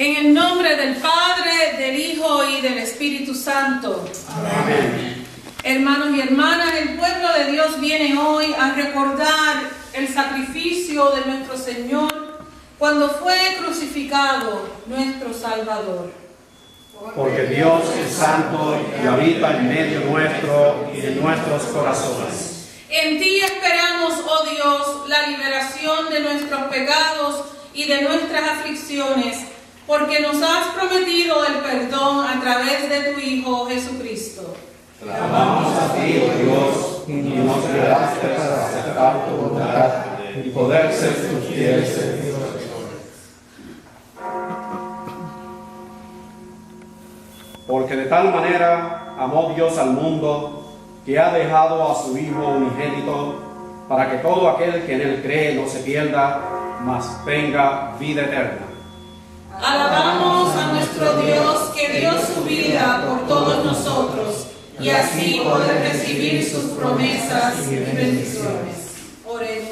En el nombre del Padre, del Hijo y del Espíritu Santo. Amén. Hermanos y hermanas, el pueblo de Dios viene hoy a recordar el sacrificio de nuestro Señor cuando fue crucificado nuestro Salvador. Porque Dios es santo y habita en medio nuestro y de nuestros corazones. En ti esperamos, oh Dios, la liberación de nuestros pecados y de nuestras aflicciones, porque nos has prometido el perdón a través de tu Hijo Jesucristo. Clamamos a ti, oh Dios, y nos creaste para aceptar tu voluntad y poder ser tus fieles servidores. Porque de tal manera amó Dios al mundo, que ha dejado a su Hijo unigénito, para que todo aquel que en él cree no se pierda, mas tenga vida eterna. Alabamos a nuestro Dios que dio su vida por todos nosotros y así poder recibir sus promesas y bendiciones. Oremos.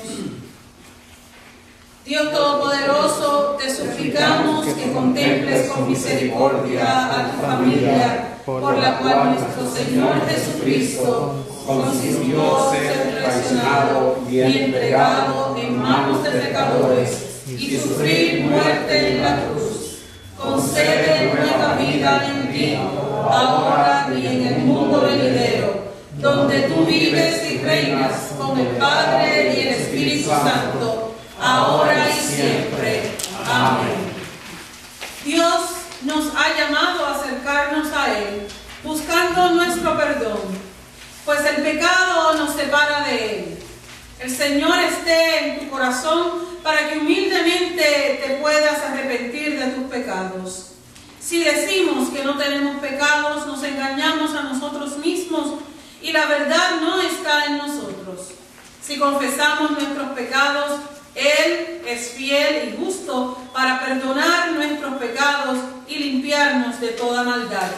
Dios Todopoderoso, te suplicamos que contemples con misericordia a tu familia, por la cual nuestro Señor Jesucristo consintió ser traicionado y entregado en manos de pecadores y sufrir muerte en la cruz. Concede nueva vida en ti, ahora y en el mundo venidero, donde tú vives y reinas con el Padre y el Espíritu Santo, ahora y siempre. Amén. Dios nos ha llamado a acercarnos a Él, buscando nuestro perdón, pues el pecado nos separa de Él. El Señor esté en tu corazón para que humildemente te puedas arrepentir de tus pecados. Si decimos que no tenemos pecados, nos engañamos a nosotros mismos y la verdad no está en nosotros. Si confesamos nuestros pecados, Él es fiel y justo para perdonar nuestros pecados y limpiarnos de toda maldad.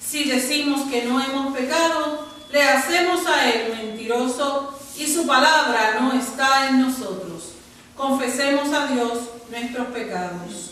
Si decimos que no hemos pecado, le hacemos a Él mentiroso y su palabra no está en nosotros. Confesemos a Dios nuestros pecados.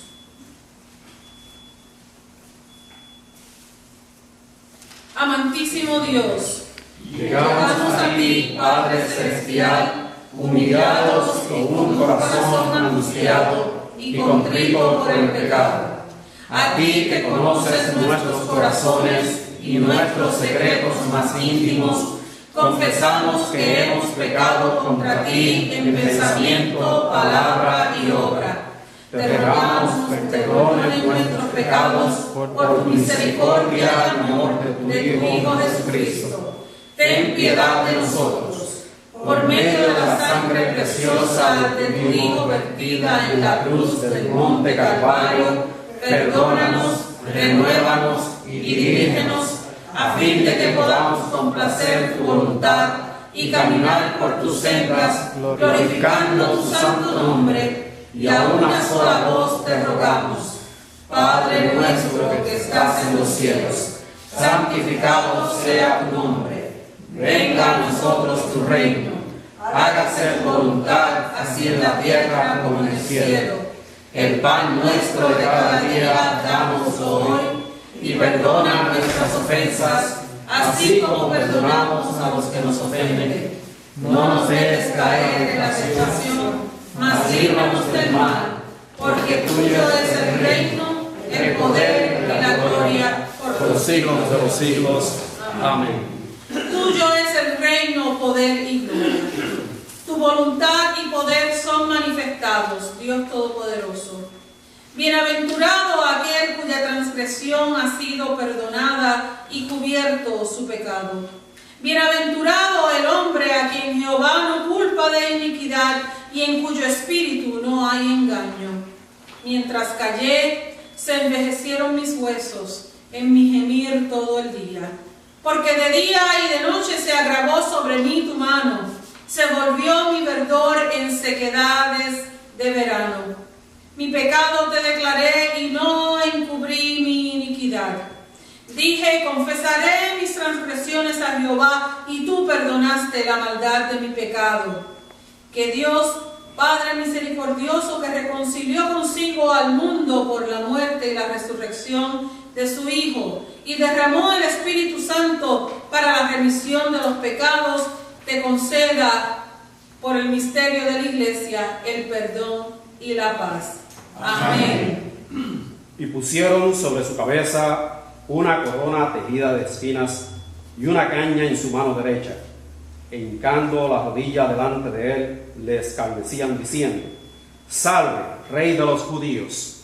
Amantísimo Dios, llegamos a ti, Padre Celestial, humillados con un corazón angustiado y contrito por el pecado. A ti que conoces nuestros corazones y nuestros secretos más íntimos, confesamos que hemos pecado contra ti en pensamiento, palabra y obra. Te rogamos que perdones nuestros pecados por tu misericordia y amor de tu Hijo Jesucristo. Ten piedad de nosotros. Por medio de la sangre preciosa de tu Hijo vertida en la cruz del monte Calvario, perdónanos, renuévanos y dirígenos, a fin de que podamos complacer tu voluntad y caminar por tus sendas, glorificando tu santo nombre, y a una sola voz te rogamos. Padre nuestro que estás en los cielos, santificado sea tu nombre. Venga a nosotros tu reino. Hágase tu voluntad, así en la tierra como en el cielo. El pan nuestro de cada día danos hoy, y perdona nuestras ofensas, así como perdonamos a los que nos ofenden. No nos dejes caer en la tentación, mas líbranos del mal, porque tuyo es el reino, el poder y la gloria por los siglos de los siglos. Amén. Tuyo es el reino, poder y gloria. Tu voluntad y poder son manifestados, Dios Todopoderoso. Bienaventurado aquel cuya transgresión ha sido perdonada y cubierto su pecado. Bienaventurado el hombre a quien Jehová no culpa de iniquidad y en cuyo espíritu no hay engaño. Mientras callé, se envejecieron mis huesos en mi gemir todo el día. Porque de día y de noche se agravó sobre mí tu mano, se volvió mi verdor en sequedades de verano. Mi pecado te declaré y no encubrí mi iniquidad. Dije, confesaré mis transgresiones a Jehová, y tú perdonaste la maldad de mi pecado. Que Dios Padre misericordioso que reconcilió consigo al mundo por la muerte y la resurrección de su Hijo y derramó el Espíritu Santo para la remisión de los pecados, te conceda por el misterio de la Iglesia el perdón y la paz. Amén. Y pusieron sobre su cabeza una corona tejida de espinas y una caña en su mano derecha. E hincando la rodilla delante de él, le escarnecían diciendo: Salve, Rey de los judíos.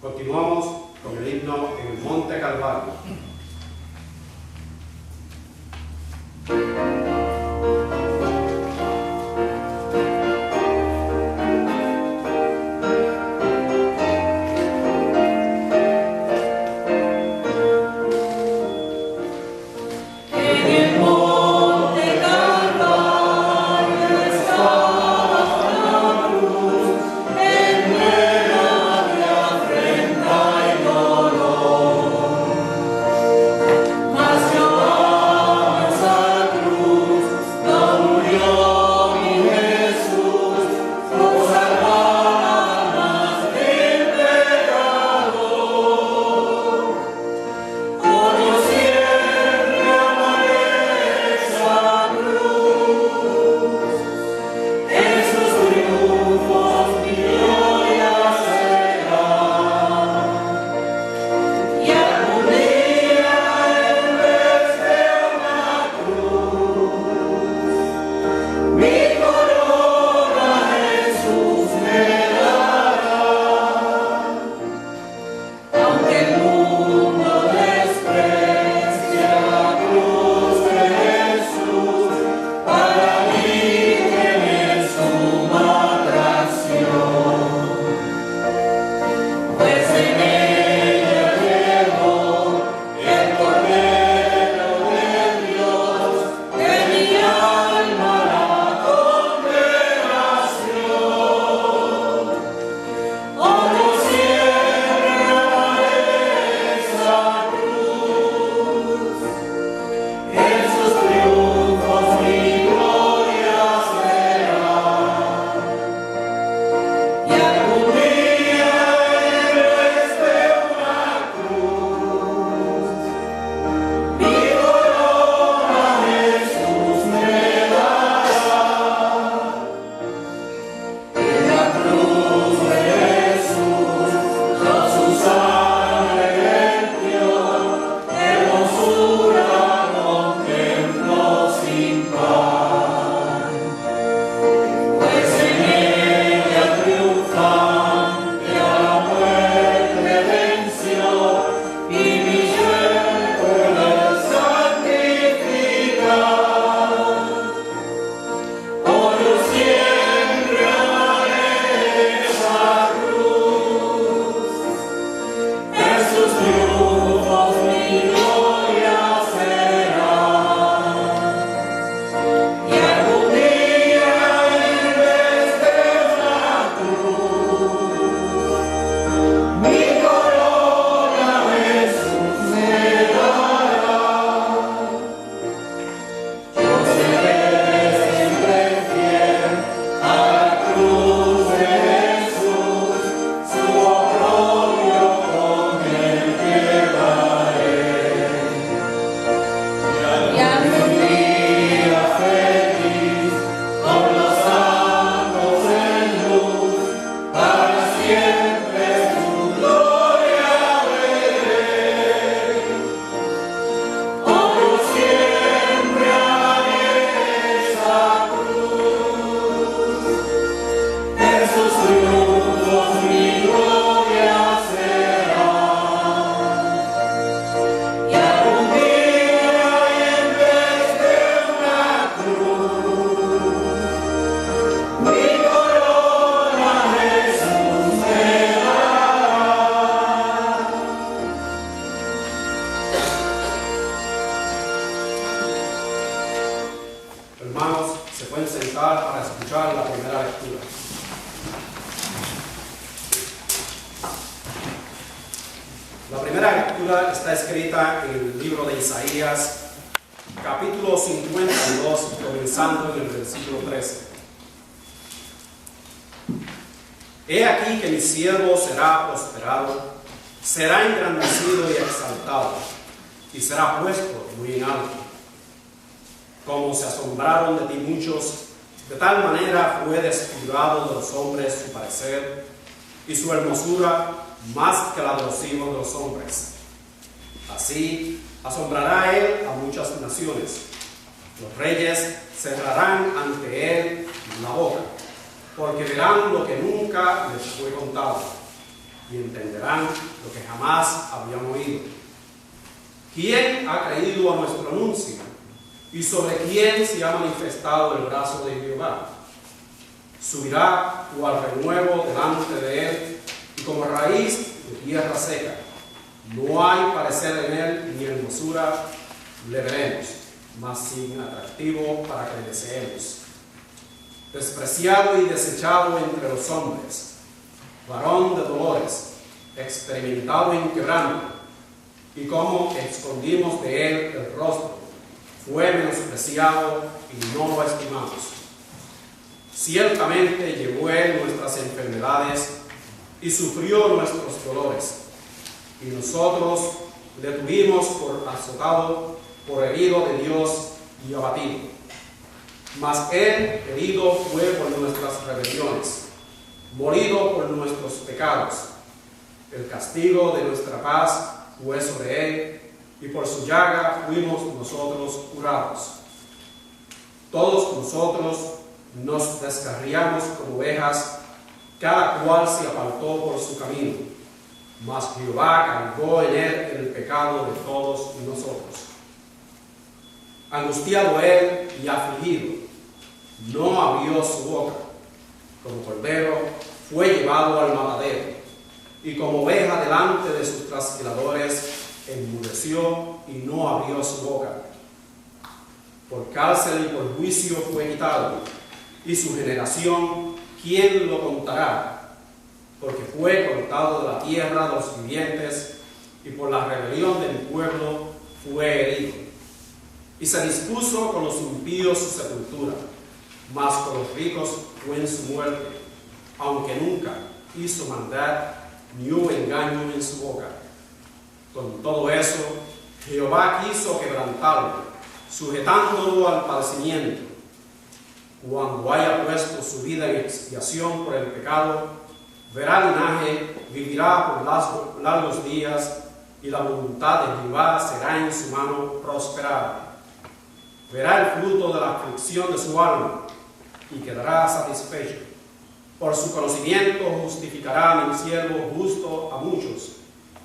Continuamos con el himno En el Monte Calvario. En pueden sentar para escuchar la primera lectura. La primera lectura está escrita en el libro de Isaías, capítulo 52, comenzando en el versículo 13. He aquí que mi siervo será prosperado, será engrandecido y exaltado, y será puesto muy en alto. Como se asombraron de ti muchos, de tal manera fue desfigurado de los hombres su parecer, y su hermosura más que la de los hijos de los hombres. Así asombrará él a muchas naciones. Los reyes cerrarán ante él la boca, porque verán lo que nunca les fue contado, y entenderán lo que jamás habían oído. ¿Quién ha creído a nuestro anuncio? ¿Y sobre quién se ha manifestado el brazo de Jehová? Subirá cual renuevo delante de él, y como raíz de tierra seca. No hay parecer en él ni hermosura le veremos, mas sin atractivo para que le deseemos. Despreciado y desechado entre los hombres, varón de dolores, experimentado en quebranto, y como escondimos de él el rostro, fue menospreciado y no lo estimamos. Ciertamente llevó él nuestras enfermedades y sufrió nuestros dolores, y nosotros le tuvimos por azotado, por herido de Dios y abatido. Mas él herido fue por nuestras rebeliones, molido por nuestros pecados. El castigo de nuestra paz fue sobre él, y por su llaga fuimos nosotros curados. Todos nosotros nos descarriamos como ovejas, cada cual se apartó por su camino, mas Jehová cargó en él el pecado de todos nosotros. Angustiado él y afligido, no abrió su boca. Como cordero fue llevado al matadero, y como oveja delante de sus trasquiladores, enmudeció y no abrió su boca. Por cárcel y por juicio fue quitado, y su generación, ¿quién lo contará? Porque fue cortado de la tierra de los vivientes, y por la rebelión del pueblo fue herido. Y se dispuso con los impíos su sepultura, mas con los ricos fue en su muerte, aunque nunca hizo maldad ni hubo engaño en su boca. Con todo eso, Jehová quiso quebrantarlo, sujetándolo al padecimiento. Cuando haya puesto su vida en expiación por el pecado, verá linaje, vivirá por largos días, y la voluntad de Jehová será en su mano prosperada. Verá el fruto de la aflicción de su alma, y quedará satisfecho. Por su conocimiento justificará a mi siervo justo a muchos,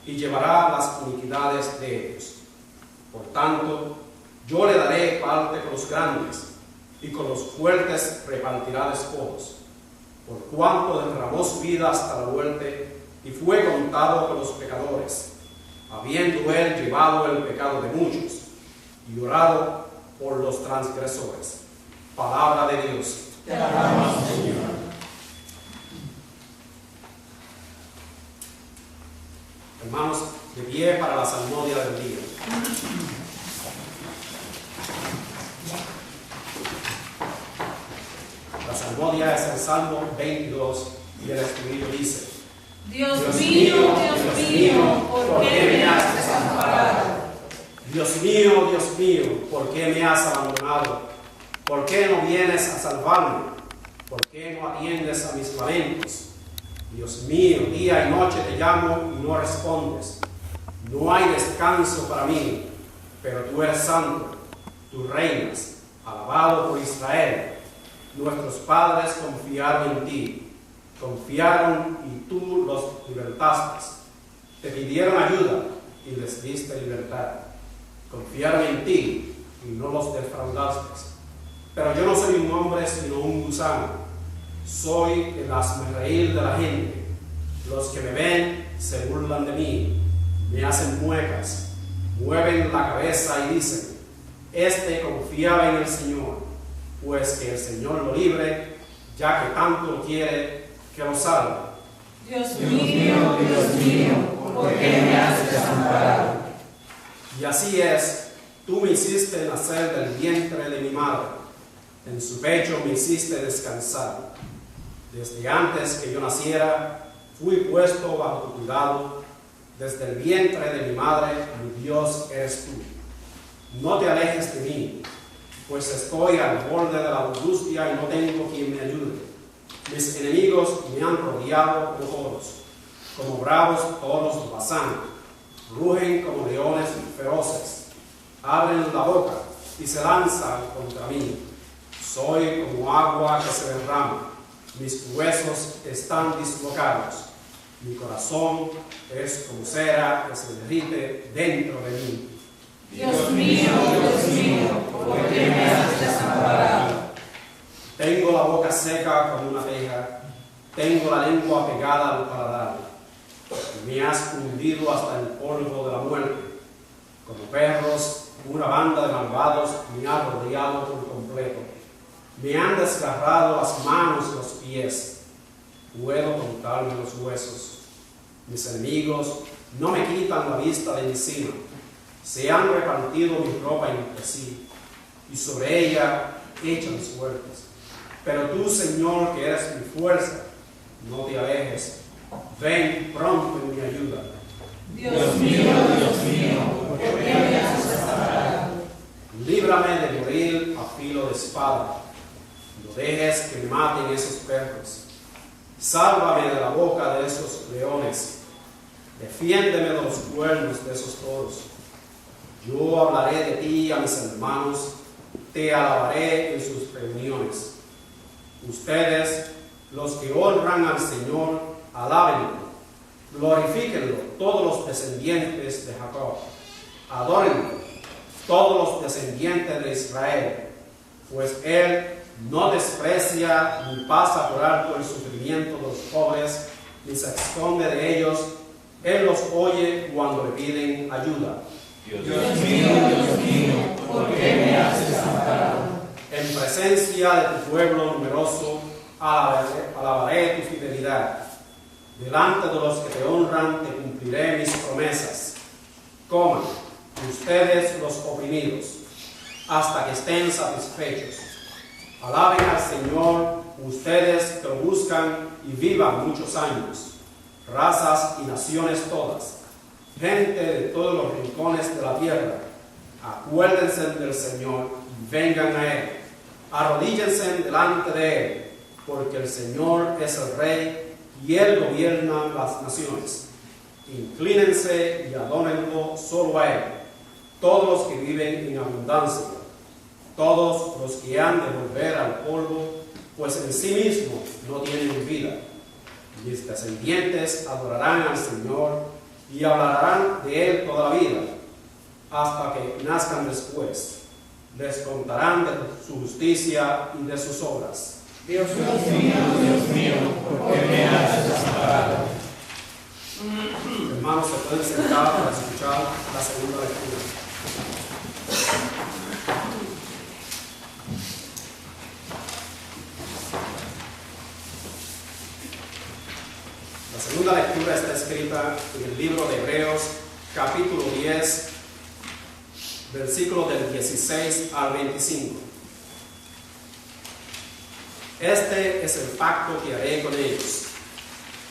y llevará las iniquidades de ellos. Por tanto, yo le daré parte con los grandes, y con los fuertes repartirá despojos, por cuanto derramó su vida hasta la muerte, y fue contado con los pecadores, habiendo él llevado el pecado de muchos, y orado por los transgresores. Palabra de Dios. Te alabamos, Señor. Hermanos, de pie para la salmodia del día. La salmodia es el Salmo 22 y el escrito dice: Dios mío, Dios mío, ¿por qué me has desamparado? Dios mío, ¿por qué me has abandonado? ¿Por qué no vienes a salvarme? ¿Por qué no atiendes a mis lamentos? Dios mío, día y noche te llamo y no respondes. No hay descanso para mí, pero tú eres santo, tú reinas, alabado por Israel. Nuestros padres confiaron en ti, confiaron y tú los libertaste. Te pidieron ayuda y les diste libertad. Confiaron en ti y no los defraudaste. Pero yo no soy un hombre sino un gusano. Soy el hazmerreír de la gente. Los que me ven se burlan de mí, me hacen muecas, mueven la cabeza y dicen: este confiaba en el Señor. pues que el Señor lo libre, ya que tanto lo quiere que lo salve. Dios mío, ¿por qué me has desamparado? Y así es, tú me hiciste nacer del vientre de mi madre, en su pecho me hiciste descansar. Desde antes que yo naciera, fui puesto bajo tu cuidado. Desde el vientre de mi madre, mi Dios eres tú. No te alejes de mí, pues estoy al borde de la angustia y no tengo quien me ayude. Mis enemigos me han rodeado como toros, como bravos toros de Basán. Rugen como leones feroces, abren la boca y se lanzan contra mí. Soy como agua que se derrama, mis huesos están dislocados. Mi corazón es como cera que se derrite dentro de mí. Dios mío, ¿por qué me has desamparado? Tengo la boca seca como una teja, tengo la lengua pegada al paladar. Me has hundido hasta el polvo de la muerte. Como perros, una banda de malvados me ha rodeado por completo. Me han desgarrado las manos y los pies. Puedo contarme los huesos. Mis enemigos no me quitan la vista de encima. Se han repartido mi ropa entre sí, y sobre ella echan suertes. Pero tú, Señor, que eres mi fuerza, no te alejes. Ven pronto en mi ayuda. Dios mío, ¿por qué me has desamparado? Líbrame de morir a filo de espada. No dejes que me maten esos perros. Sálvame de la boca de esos leones. Defiéndeme de los cuernos de esos toros. Yo hablaré de ti a mis hermanos. Te alabaré en sus reuniones. Ustedes, los que honran al Señor, alábenlo. Glorifíquenlo todos los descendientes de Jacob. Adórenlo todos los descendientes de Israel, pues Él no desprecia ni pasa por alto el sufrimiento de los pobres, ni se esconde de ellos. Él los oye cuando le piden ayuda. Dios mío, ¿por qué me has desamparado? En presencia de tu pueblo numeroso, alabaré tu fidelidad. Delante de los que te honran, te cumpliré mis promesas. Coman ustedes los oprimidos, hasta que estén satisfechos. Alaben al Señor, ustedes que lo buscan y vivan muchos años. Razas y naciones todas, gente de todos los rincones de la tierra, acuérdense del Señor y vengan a Él. Arrodíllense delante de Él, porque el Señor es el Rey y Él gobierna las naciones. Inclínense y adórenlo solo a Él, todos los que viven en abundancia, todos los que han de volver al polvo, pues en sí mismos no tienen vida. Mis descendientes adorarán al Señor y hablarán de Él toda la vida, hasta que nazcan después. Les contarán de su justicia y de sus obras. Dios mío, ¿por qué me has desamparado? Hermanos, se pueden sentar para escuchar la segunda lectura. La segunda lectura está escrita en el libro de Hebreos, capítulo 10, versículos del 16 al 25. Este es el pacto que haré con ellos.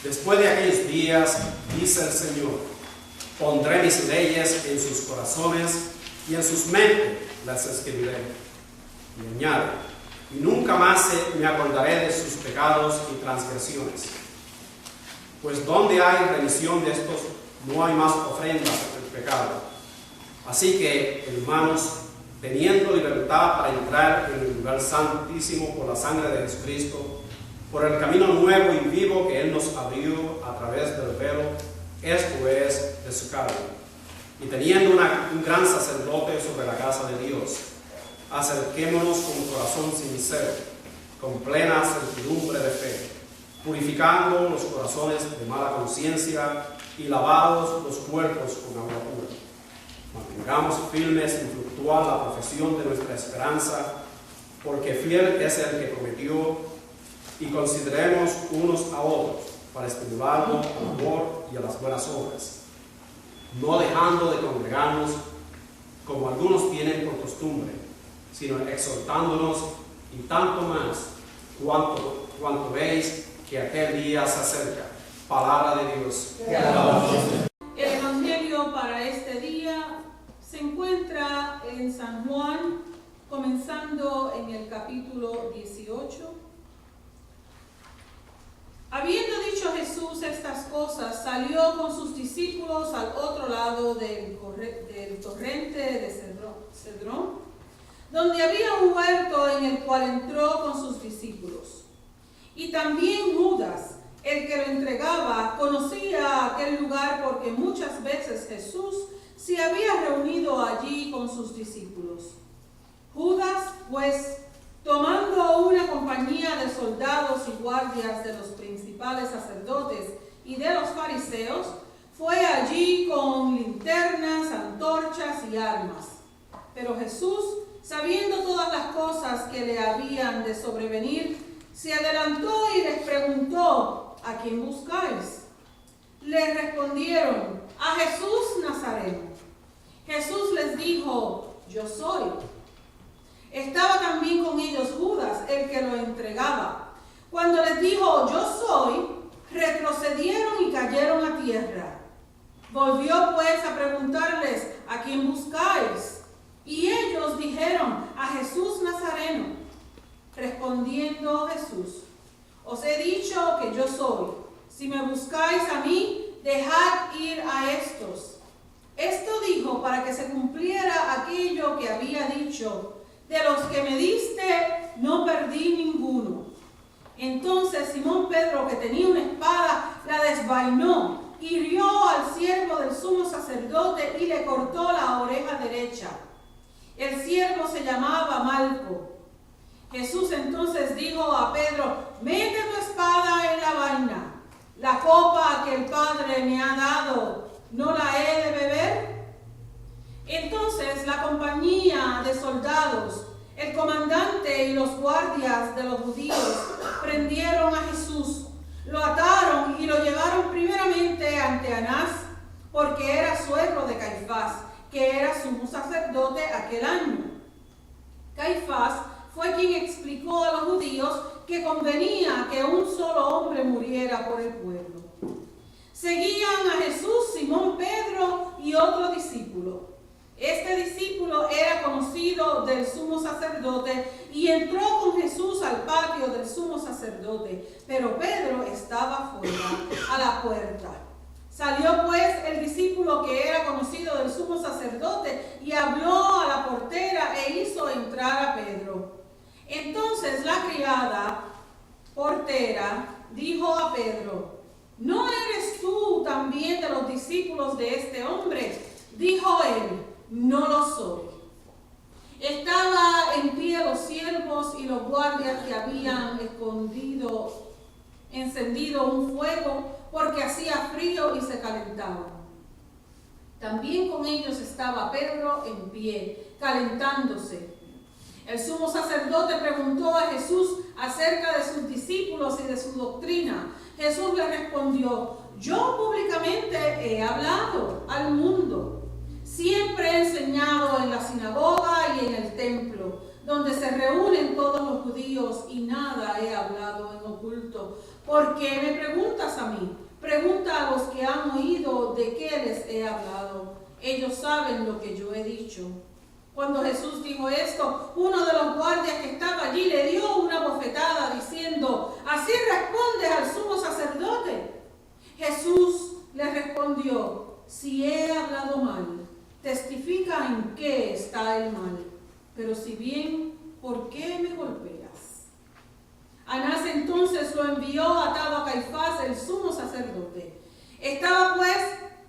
Después de aquellos días, dice el Señor, pondré mis leyes en sus corazones y en sus mentes las escribiré. Y añade, y nunca más me acordaré de sus pecados y transgresiones. Pues donde hay remisión de estos, no hay más ofrendas del pecado. Así que, hermanos, teniendo libertad para entrar en el lugar santísimo por la sangre de Jesucristo, por el camino nuevo y vivo que Él nos abrió a través del velo, esto es, de su carne. Y teniendo un gran sacerdote sobre la casa de Dios, acerquémonos con corazón sincero, con plena certidumbre de fe, purificando los corazones de mala conciencia y lavados los cuerpos con agua pura. Mantengamos firmes y fructual la profesión de nuestra esperanza, porque fiel es el que prometió, y consideremos unos a otros para estimularnos al amor y a las buenas obras, no dejando de congregarnos como algunos tienen por costumbre, sino exhortándonos, y tanto más cuanto veis que aquel día se acerca. Palabra de Dios. El Evangelio para este día se encuentra en San Juan, comenzando en el capítulo 18. Habiendo dicho Jesús estas cosas, salió con sus discípulos al otro lado del torrente de Cedrón, donde había un huerto en el cual entró con sus discípulos. Y también Judas, el que lo entregaba, conocía aquel lugar porque muchas veces Jesús se había reunido allí con sus discípulos. Judas, pues, tomando una compañía de soldados y guardias de los principales sacerdotes y de los fariseos, fue allí con linternas, antorchas y armas. Pero Jesús, sabiendo todas las cosas que le habían de sobrevenir, se adelantó y les preguntó: ¿a quién buscáis? Le respondieron: a Jesús Nazareno. Jesús les dijo: yo soy. Estaba también con ellos Judas, el que lo entregaba. Cuando les dijo: yo soy, retrocedieron y cayeron a tierra. Volvió pues a preguntarles: ¿a quién buscáis? Y ellos dijeron: a Jesús Nazareno. Respondiendo Jesús: os he dicho que yo soy. Si me buscáis a mí, dejad ir a estos. Esto dijo para que se cumpliera aquello que había dicho: de los que me diste, no perdí ninguno. Entonces Simón Pedro, que tenía una espada, la desvainó, hirió al siervo del sumo sacerdote y le cortó la oreja derecha. El siervo se llamaba Malco. Jesús entonces dijo a Pedro: mete tu espada en la vaina. La copa que el Padre me ha dado, ¿no la he de beber? Entonces la compañía de soldados, el comandante y los guardias de los judíos prendieron a Jesús, lo ataron y lo llevaron primeramente ante Anás, porque era suegro de Caifás, que era sumo sacerdote aquel año. Caifás fue quien explicó a los judíos que convenía que un solo hombre muriera por el pueblo. Seguían a Jesús Simón Pedro y otro discípulo. Este discípulo era conocido del sumo sacerdote y entró con Jesús al patio del sumo sacerdote, pero Pedro estaba fuera, a la puerta. Salió pues el discípulo que era conocido del sumo sacerdote y habló a la portera e hizo entrar a Pedro. Entonces la criada portera dijo a Pedro: ¿no eres tú también de los discípulos de este hombre? Dijo él: no lo soy. Estaba en pie los siervos y los guardias que habían encendido un fuego porque hacía frío y se calentaban. También con ellos estaba Pedro en pie, calentándose. El sumo sacerdote preguntó a Jesús acerca de sus discípulos y de su doctrina. Jesús le respondió: yo públicamente he hablado al mundo. Siempre he enseñado en la sinagoga y en el templo, donde se reúnen todos los judíos, y nada he hablado en oculto. ¿Por qué me preguntas a mí? Pregunta a los que han oído de qué les he hablado. Ellos saben lo que yo he dicho. Cuando Jesús dijo esto, uno de los guardias que estaba allí le dio una bofetada diciendo: ¿así respondes al sumo sacerdote? Jesús le respondió: si he hablado mal, testifica en qué está el mal. Pero si bien, ¿por qué me golpeas? Anás entonces lo envió atado a Caifás, el sumo sacerdote. Estaba pues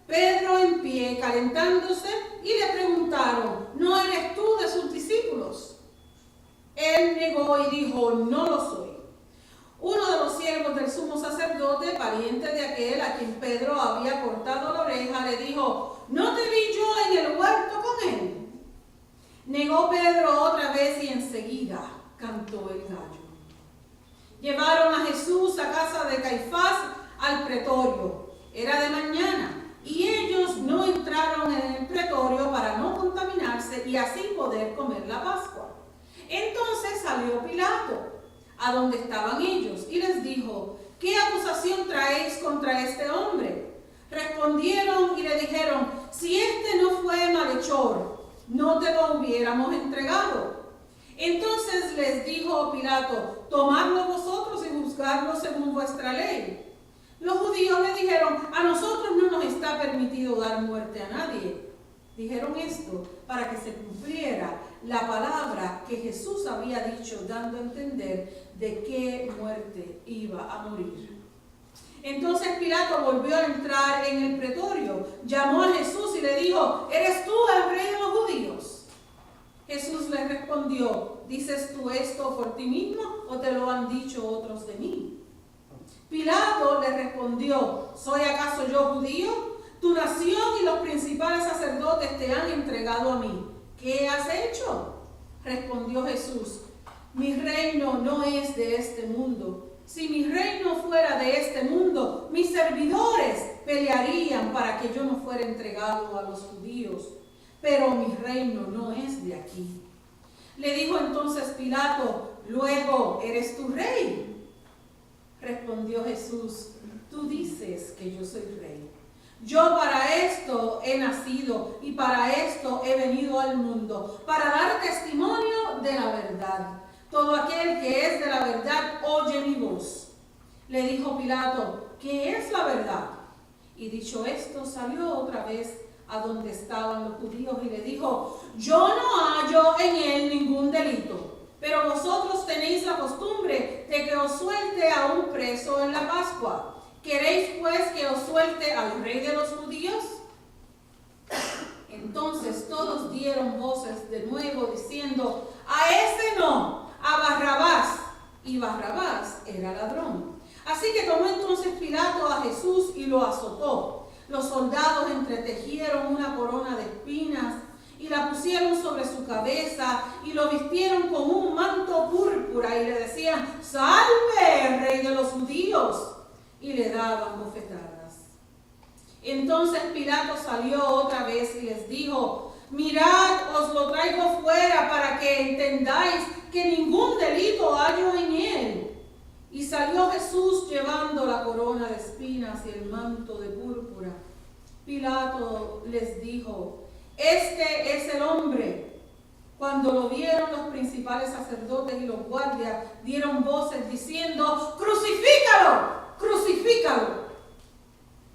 Pedro en pie, calentándose, y le preguntaron: ¿no eres tú de sus discípulos? Él negó y dijo: no lo soy. Uno de los siervos del sumo sacerdote, pariente de aquel a quien Pedro había cortado la oreja, le dijo: ¿no te vi yo en el huerto con él? Negó Pedro otra vez y enseguida: cantó el gallo. Llevaron a Jesús a casa de Caifás al pretorio. Era de mañana y ellos no entraron en el pretorio para no contaminarse y así poder comer la Pascua. Entonces salió Pilato a donde estaban ellos y les dijo: ¿qué acusación traéis contra este hombre? Respondieron y le dijeron: si este no fue malhechor, no te lo hubiéramos entregado. Entonces les dijo Pilato: tomadlo vosotros y juzgadlo según vuestra ley. Los judíos le dijeron: a nosotros no nos está permitido dar muerte a nadie. Dijeron esto para que se cumpliera la palabra que Jesús había dicho, dando a entender de qué muerte iba a morir. Entonces Pilato volvió a entrar en el pretorio, llamó a Jesús y le dijo: ¿eres tú el rey de los judíos? Jesús le respondió: ¿dices tú esto por ti mismo o te lo han dicho otros de mí? Pilato le respondió: ¿soy acaso yo judío? Tu nación y los principales sacerdotes te han entregado a mí. ¿Qué has hecho? Respondió Jesús: mi reino no es de este mundo. Si mi reino fuera de este mundo, mis servidores pelearían para que yo no fuera entregado a los judíos. Pero mi reino no es de aquí. Le dijo entonces Pilato: luego, ¿eres tu rey? Respondió Jesús: tú dices que yo soy rey. Yo para esto he nacido y para esto he venido al mundo, para dar testimonio de la verdad. Todo aquel que es de la verdad oye mi voz. Le dijo Pilato: ¿qué es la verdad? Y dicho esto, salió otra vez a donde estaban los judíos y le dijo: yo no hallo en él ningún delito, pero vosotros tenéis la costumbre de que os suelte a un preso en la Pascua. ¿Queréis pues que os suelte al rey de los judíos? Entonces todos dieron voces de nuevo diciendo: a ese no, a Barrabás. Y Barrabás era ladrón. Así que tomó entonces Pilato a Jesús y lo azotó. Los soldados entretejieron una corona de espinas y la pusieron sobre su cabeza y lo vistieron con un manto púrpura y le decían: ¡salve, rey de los judíos! Y le daban bofetadas. Entonces Pilato salió otra vez y les dijo: mirad, os lo traigo fuera para que entendáis que ningún delito hallo en él. Y salió Jesús llevando la corona de espinas y el manto de púrpura. Pilato les dijo: este es el hombre. Cuando lo vieron, los principales sacerdotes y los guardias dieron voces diciendo: ¡crucifícalo! ¡Crucifícalo!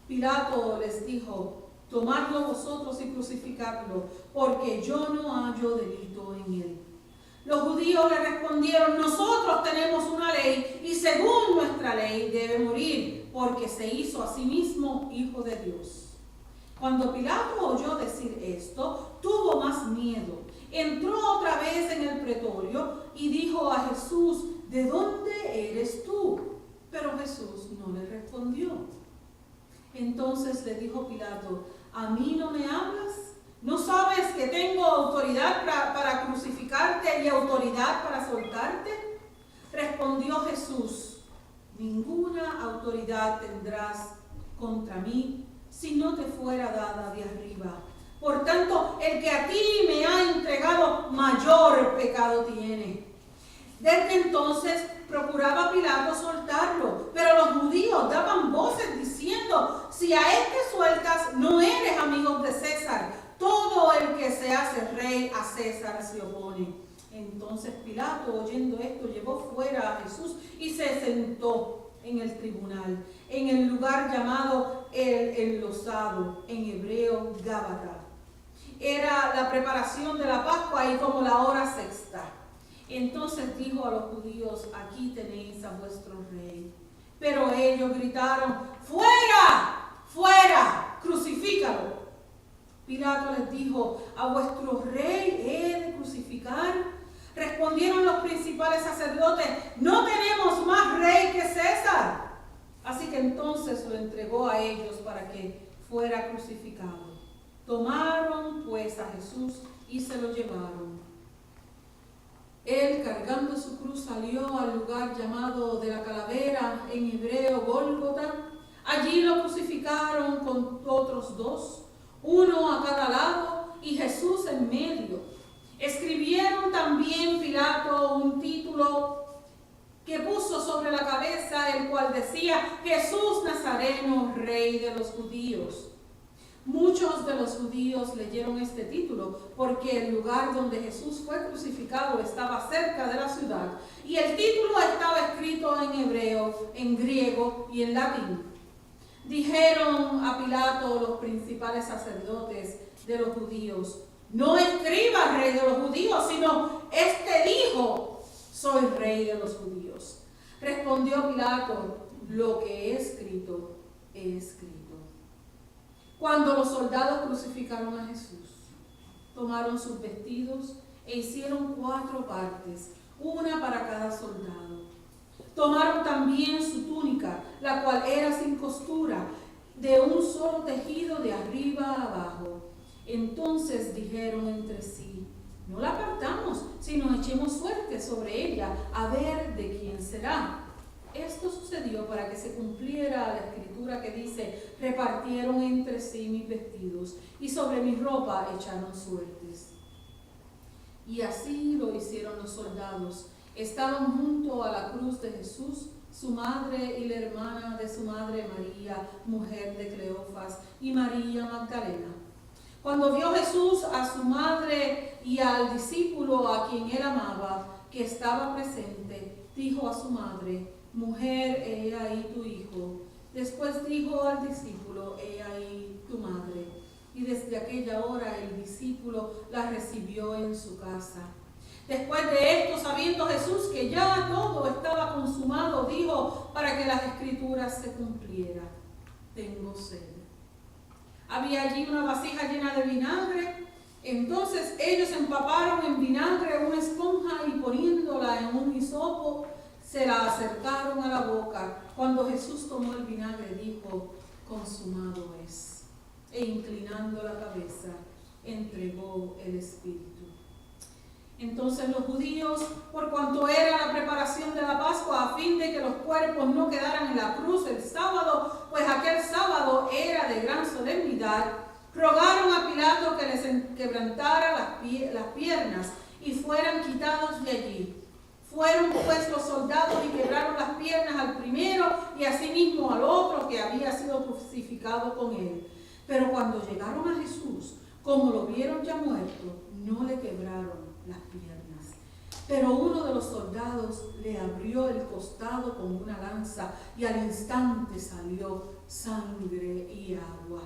Pilato les dijo: tomadlo vosotros y crucificadlo, porque yo no hallo delito en él. Los judíos le respondieron: nosotros tenemos una ley y según nuestra ley debe morir, porque se hizo a sí mismo hijo de Dios. Cuando Pilato oyó decir esto, tuvo más miedo. Entró otra vez en el pretorio y dijo a Jesús: ¿de dónde eres tú? Pero Jesús no le respondió. Entonces le dijo Pilato: ¿a mí no me hablas? ¿No sabes que tengo autoridad para crucificarte y autoridad para soltarte? Respondió Jesús: ninguna autoridad tendrás contra mí si no te fuera dada de arriba. Por tanto, el que a ti me ha entregado mayor pecado tiene. Desde entonces procuraba Pilato soltarlo, pero los judíos daban voces diciendo: si a este sueltas, no eres amigo de César. Todo el que se hace rey a César se opone. Entonces Pilato, oyendo esto, llevó fuera a Jesús y se sentó en el tribunal, en el lugar llamado el Enlosado, en hebreo Gábata. Era la preparación de la Pascua y como la hora sexta. Entonces dijo a los judíos: aquí tenéis a vuestro rey. Pero ellos gritaron: ¡fuera! ¡Fuera! ¡Crucifícalo! Pilato les dijo: ¿a vuestro rey he de crucificar? Respondieron los principales sacerdotes: no tenemos más rey que César. Así que entonces lo entregó a ellos para que fuera crucificado. Tomaron pues a Jesús y se lo llevaron. Él, cargando su cruz, salió al lugar llamado de la calavera, en hebreo Gólgota. Allí lo crucificaron con otros dos, uno a cada lado y Jesús en medio. Escribieron también Pilato un título que puso sobre la cabeza, el cual decía: Jesús Nazareno, Rey de los Judíos. Muchos de los judíos leyeron este título porque el lugar donde Jesús fue crucificado estaba cerca de la ciudad y el título estaba escrito en hebreo, en griego y en latín. Dijeron a Pilato los principales sacerdotes de los judíos: no escriba Rey de los Judíos, sino este dijo: soy Rey de los Judíos. Respondió Pilato: lo que he escrito, he escrito. Cuando los soldados crucificaron a Jesús, tomaron sus vestidos e hicieron 4 partes, una para cada soldado. Tomaron también su túnica, la cual era sin costura, de un solo tejido de arriba a abajo. Entonces dijeron entre sí: no la partamos, sino echemos suerte sobre ella, a ver de quién será. Esto sucedió para que se cumpliera la escritura que dice: repartieron entre sí mis vestidos y sobre mi ropa echaron suertes. Y así lo hicieron los soldados. Estaban junto a la cruz de Jesús, su madre y la hermana de su madre María, mujer de Cleofas, y María Magdalena. Cuando vio Jesús a su madre y al discípulo a quien él amaba, que estaba presente, dijo a su madre: mujer, he ahí tu hijo. Después dijo al discípulo: he ahí tu madre. Y desde aquella hora el discípulo la recibió en su casa. Después de esto, sabiendo Jesús que ya todo estaba consumado, dijo, para que las escrituras se cumplieran: tengo sed. Había allí una vasija llena de vinagre. Entonces ellos empaparon en vinagre una esponja y poniéndola en un hisopo, se la acercaron a la boca. Cuando Jesús tomó el vinagre, dijo: consumado es. E inclinando la cabeza, entregó el espíritu. Entonces los judíos, por cuanto era la preparación de la Pascua, a fin de que los cuerpos no quedaran en la cruz el sábado, pues aquel sábado era de gran solemnidad, rogaron a Pilato que les quebrantara las piernas y fueran quitados de allí. Fueron pues los soldados y quebraron las piernas al primero y asimismo al otro que había sido crucificado con él. Pero cuando llegaron a Jesús, como lo vieron ya muerto, no le quebraron las piernas. Pero uno de los soldados le abrió el costado con una lanza y al instante salió sangre y agua.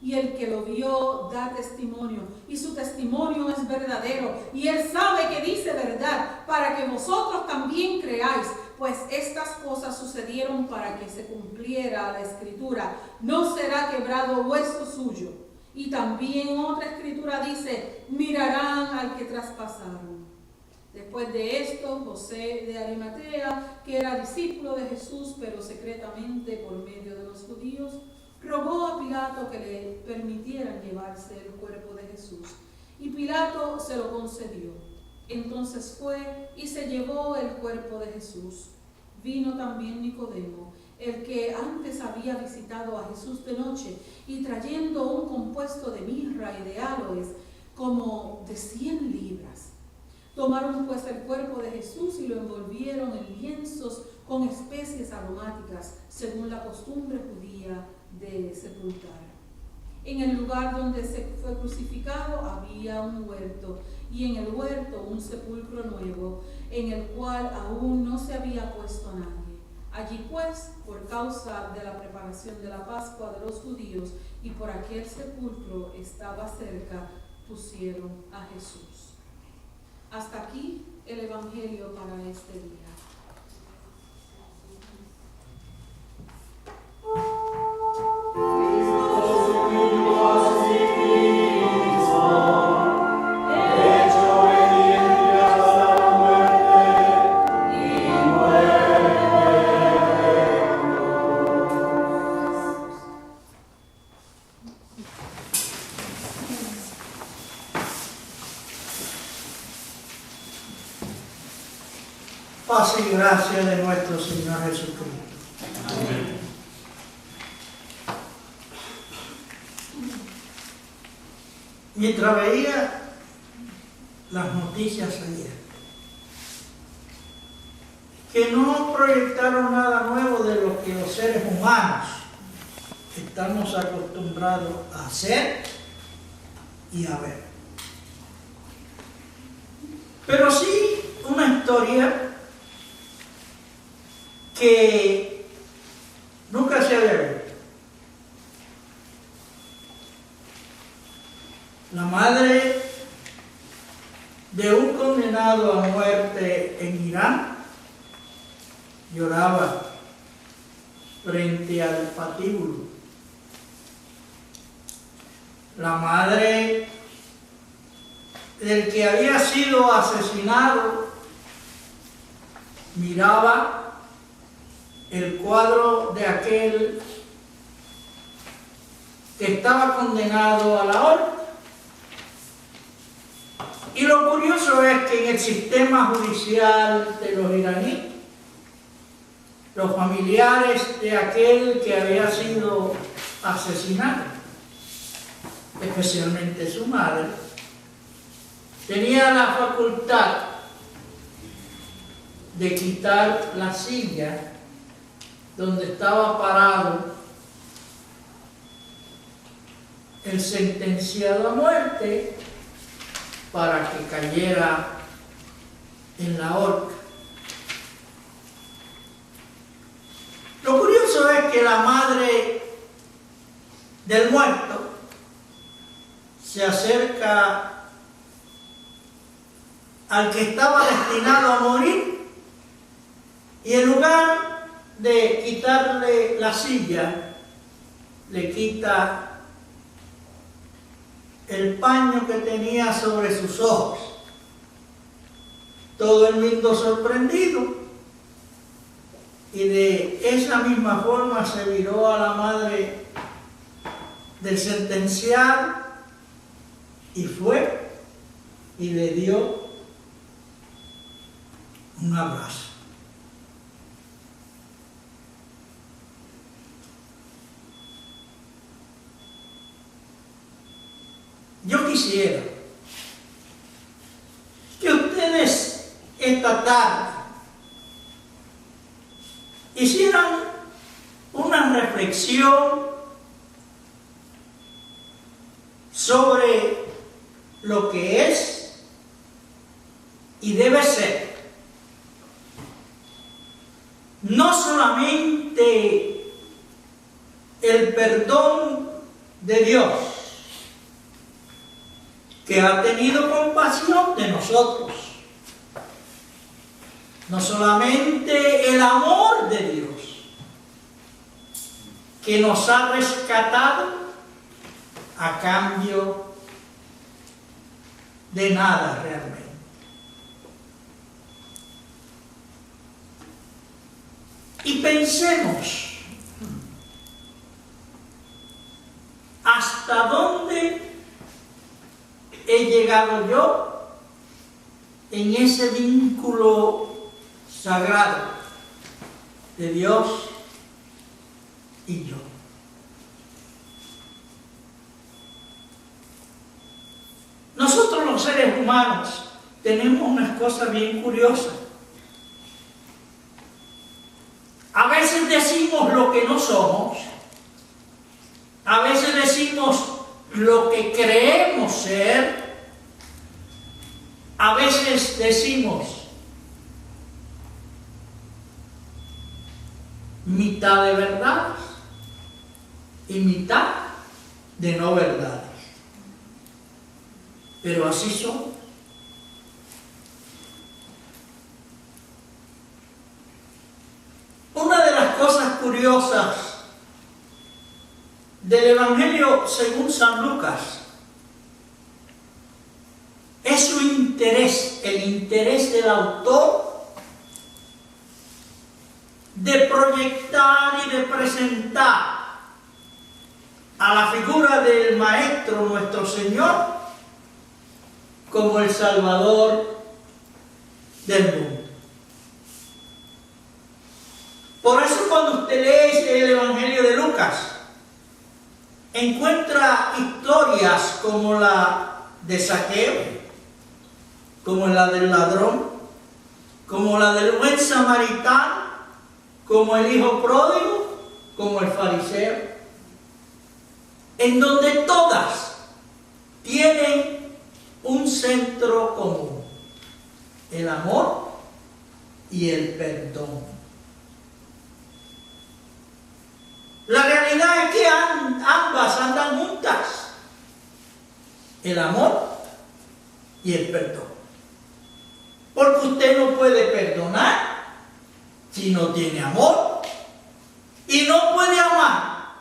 Y el que lo vio da testimonio, y su testimonio es verdadero, y él sabe que dice verdad, para que vosotros también creáis, pues estas cosas sucedieron para que se cumpliera la escritura: no será quebrado hueso suyo. Y también otra escritura dice: mirarán al que traspasaron. Después de esto, José de Arimatea, que era discípulo de Jesús, pero secretamente por medio de los judíos, rogó a Pilato que le permitieran llevarse el cuerpo de Jesús. Y Pilato se lo concedió. Entonces fue y se llevó el cuerpo de Jesús. Vino también Nicodemo, el que antes había visitado a Jesús de noche, y trayendo un compuesto de mirra y de áloes, como de 100 libras. Tomaron pues el cuerpo de Jesús y lo envolvieron en lienzos con especies aromáticas, según la costumbre judía de sepultar. En el lugar donde se fue crucificado había un huerto, y en el huerto un sepulcro nuevo, en el cual aún no se había puesto nadie. Allí pues, por causa de la preparación de la Pascua de los judíos, y por aquel sepulcro estaba cerca, pusieron a Jesús. Hasta aquí el Evangelio para este día. Paz y gracia de nuestro Señor Jesucristo. Amén. Mientras veía las noticias ayer, que no proyectaron nada nuevo de lo que los seres humanos estamos acostumbrados a hacer y a ver. Pero sí una historia que nunca se había visto. La madre de un condenado a muerte en Irán lloraba frente al patíbulo. La madre del que había sido asesinado miraba el cuadro de aquel que estaba condenado a la horca. Y lo curioso es que en el sistema judicial de los iraníes, los familiares de aquel que había sido asesinado, especialmente su madre, tenía la facultad de quitar la silla donde estaba parado el sentenciado a muerte para que cayera en la horca. Lo curioso es que la madre del muerto se acerca al que estaba destinado a morir y en lugar de quitarle la silla, le quita el paño que tenía sobre sus ojos. Todo el mundo sorprendido, y de esa misma forma se viró a la madre del sentenciado y fue y le dio un abrazo. Yo quisiera que ustedes esta tarde hicieran una reflexión sobre lo que es y debe ser no solamente el perdón de Dios, que ha tenido compasión de nosotros, no solamente el amor de Dios, que nos ha rescatado a cambio de nada realmente. Y pensemos, ¿hasta dónde he llegado yo en ese vínculo sagrado de Dios y yo? Nosotros los seres humanos tenemos unas cosas bien curiosas. A veces decimos lo que no somos, a veces decimos lo que creemos ser, a veces decimos mitad de verdades y mitad de no verdades. Pero así somos. Una de las cosas curiosas del Evangelio según San Lucas es su interés, el interés del autor de proyectar y de presentar a la figura del Maestro, nuestro Señor, como el Salvador del mundo. usted lee el Evangelio de Lucas, encuentra historias como la de Zaqueo, como la del ladrón, como la del buen samaritano, como el hijo pródigo, como el fariseo, en donde todas tienen un centro común: el amor y el perdón. La realidad es que ambas andan juntas: el amor y el perdón. Porque usted no puede perdonar si no tiene amor, y no puede amar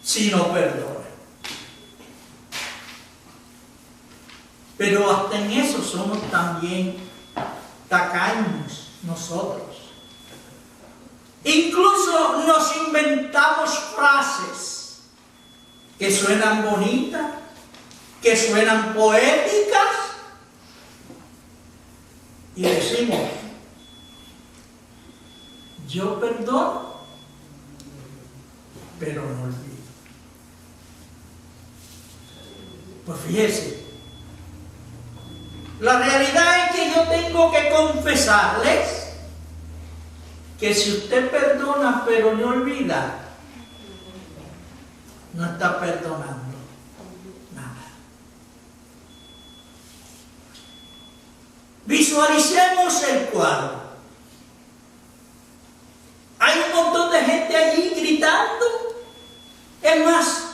si no perdona. Pero hasta en eso somos también tacaños nosotros. Incluso nos inventamos frases que suenan bonitas, que suenan poéticas, y decimos: yo perdono, pero no olvido. Pues fíjese, la realidad es que yo tengo que confesarles que si usted perdona pero no olvida, no está perdonando nada. Visualicemos el cuadro. Hay un montón de gente allí gritando. Es más,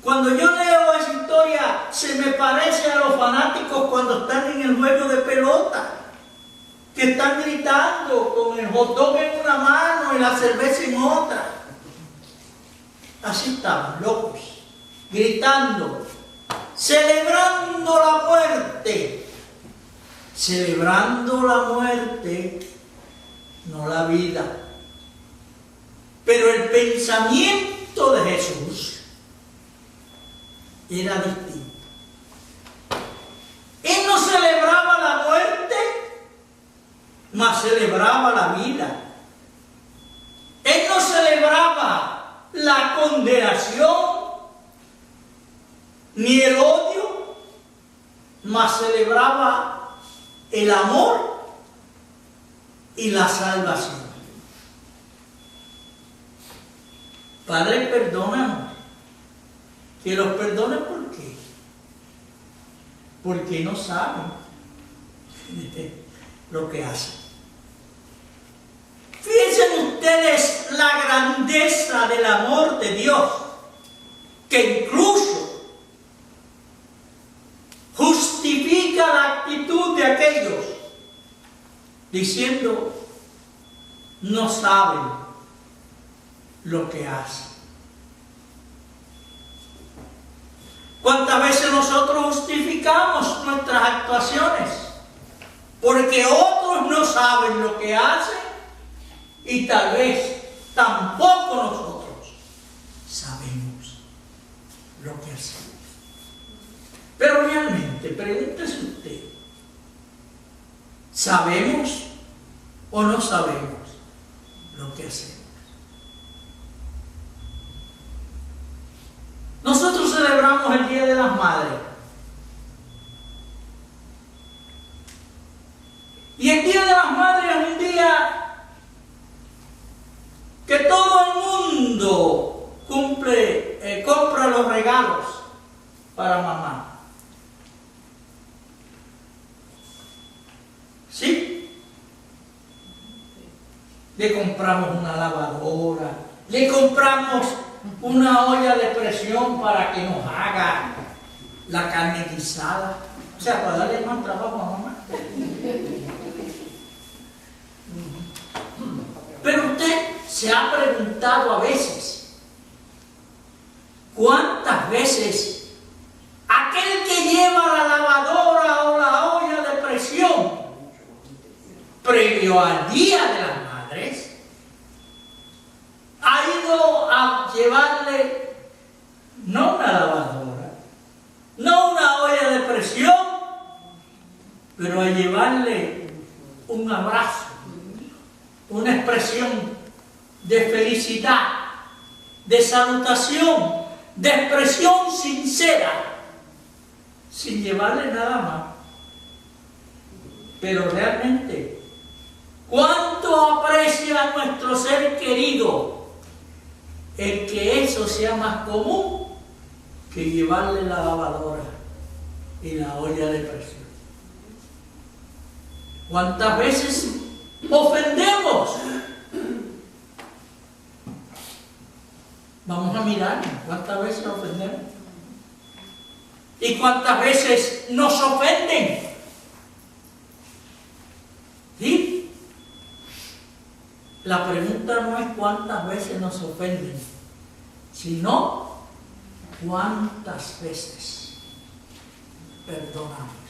cuando yo leo esa historia, se me parece a los fanáticos cuando están en el juego de pelota, que están gritando con el hot dog en una mano y la cerveza en otra. Así estaban, locos, gritando, celebrando la muerte. Celebrando la muerte, no la vida. Pero el pensamiento de Jesús era distinto. Él no celebraba la muerte, mas celebraba la vida. Él no celebraba la condenación ni el odio, mas celebraba el amor y la salvación. Padre, perdónanos. Que los perdone, ¿por qué? Porque no saben lo que hacen. Fíjense ustedes la grandeza del amor de Dios, que incluso justifica la actitud de aquellos, diciendo: no saben lo que hacen. ¿Cuántas veces nosotros justificamos nuestras actuaciones? Porque otros no saben lo que hacen, y tal vez tampoco nosotros sabemos lo que hacemos. Pero realmente, pregúntese usted: ¿sabemos o no sabemos lo que hacemos? Nosotros celebramos el Día de las Madres. Y el Día de las Madres es un día que todo el mundo compra los regalos para mamá. ¿Sí? Le compramos una lavadora, le compramos una olla de presión para que nos haga la carne guisada. O sea, para darle más trabajo a mamá. Pero usted se ha preguntado a veces: ¿cuántas veces aquel que lleva la lavadora o la olla de presión previo al Día de las Madres ha ido a llevarle no una lavadora, no una olla de presión, pero a llevarle un abrazo, una expresión de felicidad, de salutación, de expresión sincera, sin llevarle nada más. Pero realmente, ¿cuánto aprecia a nuestro ser querido el que eso sea más común que llevarle la lavadora y la olla de presión? ¿Cuántas veces ofendemos? Vamos a mirar cuántas veces ofendemos y cuántas veces nos ofenden. ¿Sí? La pregunta no es cuántas veces nos ofenden, sino cuántas veces perdonamos.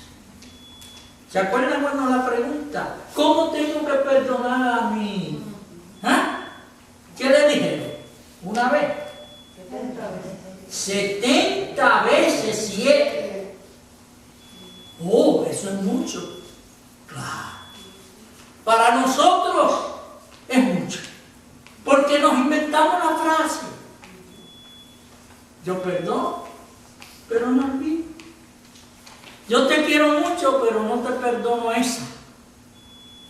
¿Se acuerdan cuando la pregunta? ¿Cómo tengo que perdonar a mí? ¿Ah? ¿Qué le dijeron? ¿Una vez? 70 veces 7. Oh, eso es mucho. Claro. Para nosotros es mucho. Porque nos inventamos la frase. Yo perdono, pero no olvido. Yo te quiero mucho, pero no te perdono esa.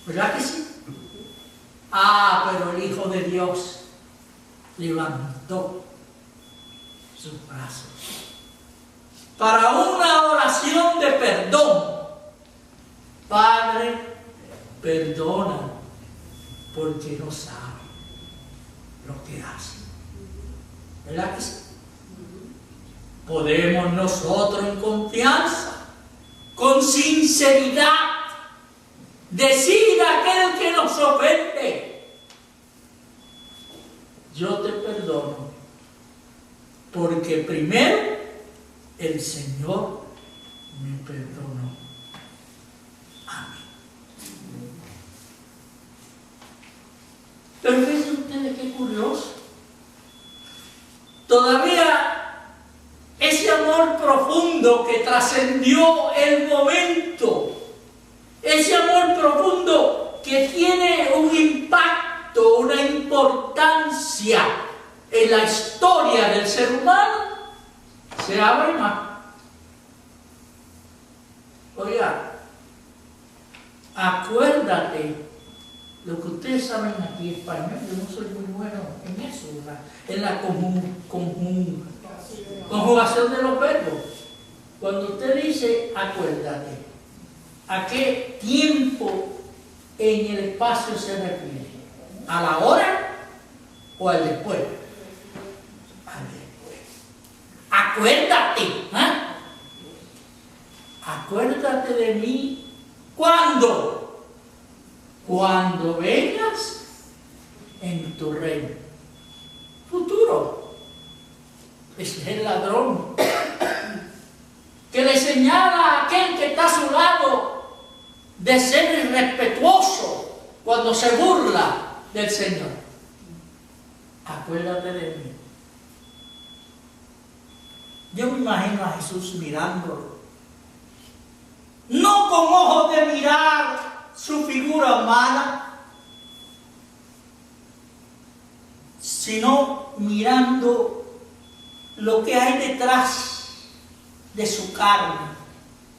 ¿Verdad que sí? Ah, pero el Hijo de Dios levantó sus brazos para una oración de perdón. Padre, perdona, porque no sabe lo que hace. ¿Verdad que sí? Podemos nosotros en confianza, con sinceridad, decir a aquel que nos ofende: yo te perdono, porque primero el Señor me perdonó a mí. Pero fíjense ustedes qué curioso. Todavía ese amor profundo que trascendió el momento, ese amor profundo que tiene un impacto, una importancia en la historia del ser humano, se abre más. Oiga, acuérdate, lo que ustedes saben aquí en español, yo no soy muy bueno en eso, en la conjugación de los verbos. Cuando usted dice acuérdate, ¿a qué tiempo en el espacio se refiere? ¿A la hora o al después? Al después. Acuérdate, ¿eh? Acuérdate de mí. ¿Cuándo? Cuando vengas en tu reino. Futuro. Es el ladrón que le señala a aquel que está a su lado de ser irrespetuoso cuando se burla del Señor. Acuérdate de mí. Yo me imagino a Jesús mirándolo, no con ojos de mirar su figura humana, sino mirando lo que hay detrás de su carne,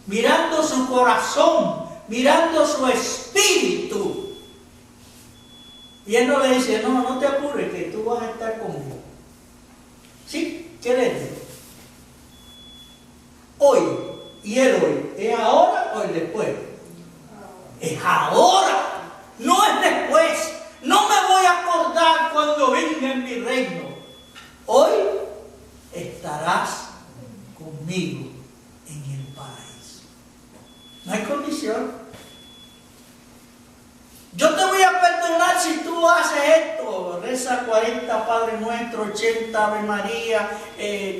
mirando su corazón, mirando su espíritu. Y él no le dice: no, no te apures, que tú vas a estar conmigo. ¿Sí? ¿Qué le digo? Hoy, y el hoy, ¿es ahora o el después? Es ahora, no es después. No me voy a acordar cuando venga en mi reino. Hoy estarás conmigo en el paraíso. No hay condición. Yo te voy a perdonar si tú haces esto. Reza 40 Padre Nuestro, 80 Ave María,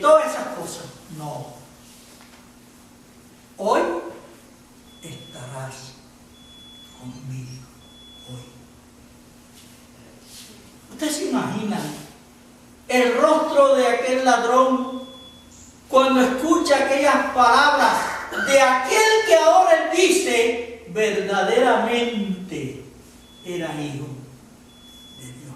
todas esas cosas. No. Hoy estarás conmigo. Hoy. ¿Ustedes se imaginan el rostro de aquel ladrón cuando escucha aquellas palabras de aquel que ahora él dice verdaderamente era hijo de Dios?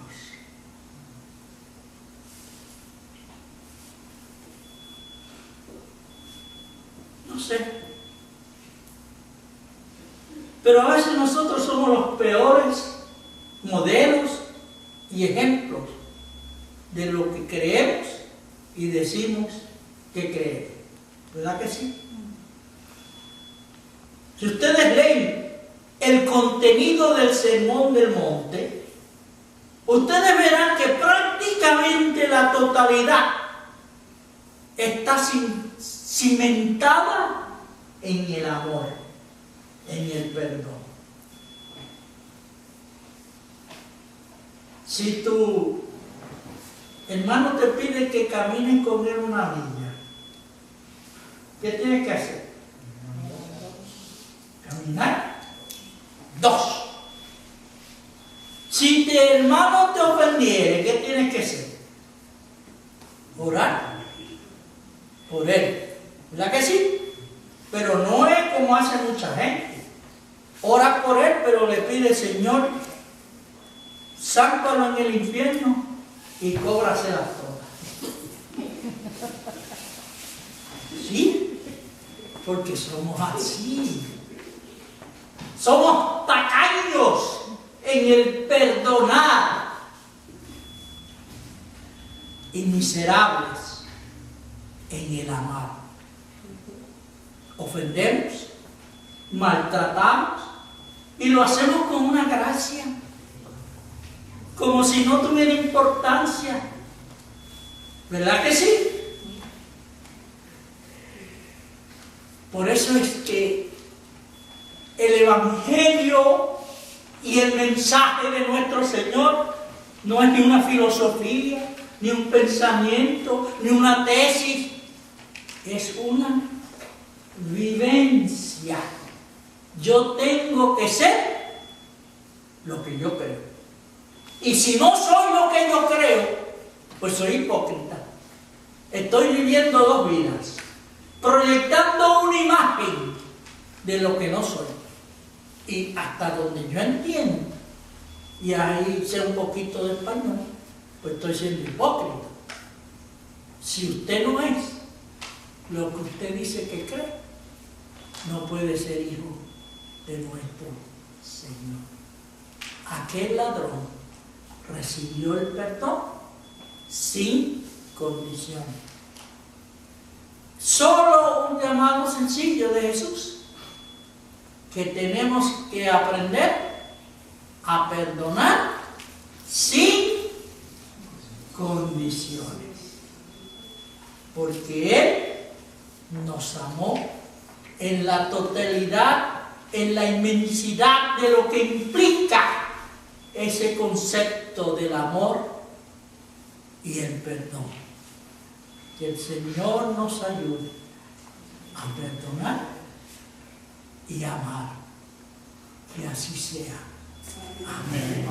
Pero a veces nosotros somos los peores modelos y ejemplos de lo que creemos y decimos que creemos. ¿Verdad que sí? Si ustedes leen el contenido del Sermón del Monte, ustedes verán que prácticamente la totalidad está cimentada en el amor, en el perdón. Si tu hermano te pide que camines con él una milla, ¿qué tienes que hacer? Caminar 2. Si tu hermano te ofendiere, ¿qué tienes que hacer? Orar por él. ¿Verdad que sí? Pero no es como hace mucha gente. Ora por él, pero le pide, Señor, zámpalo en el infierno y cóbraselas todas. ¿Sí? Porque somos así. Somos tacaños en el perdonar y miserables en el amar. Ofendemos, maltratamos y lo hacemos con una gracia, como si no tuviera importancia. ¿Verdad que sí? Por eso es que el Evangelio y el mensaje de nuestro Señor no es ni una filosofía, ni un pensamiento, ni una tesis. Es una vivencia. Yo tengo que ser lo que yo creo. Y si no soy lo que yo creo, pues soy hipócrita. Estoy viviendo 2 vidas, proyectando una imagen de lo que no soy. Y hasta donde yo entiendo, y ahí sé un poquito de español, pues estoy siendo hipócrita. Si usted no es lo que usted dice que cree, no puede ser hijo de nuestro Señor. Aquel ladrón recibió el perdón sin condición. Solo un llamado sencillo de Jesús, que tenemos que aprender a perdonar sin condiciones. Porque Él nos amó en la totalidad, en la inmensidad de lo que implica ese concepto del amor y el perdón. Que el Señor nos ayude a perdonar y amar. Que así sea. Amén.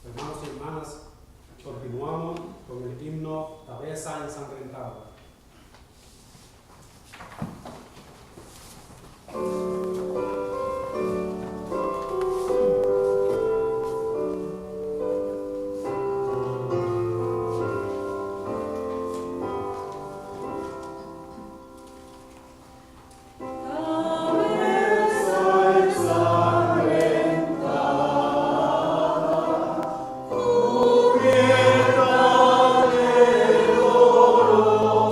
Hermanos y hermanas, continuamos con el himno Cabeza Ensangrentada. Cubierta de oro.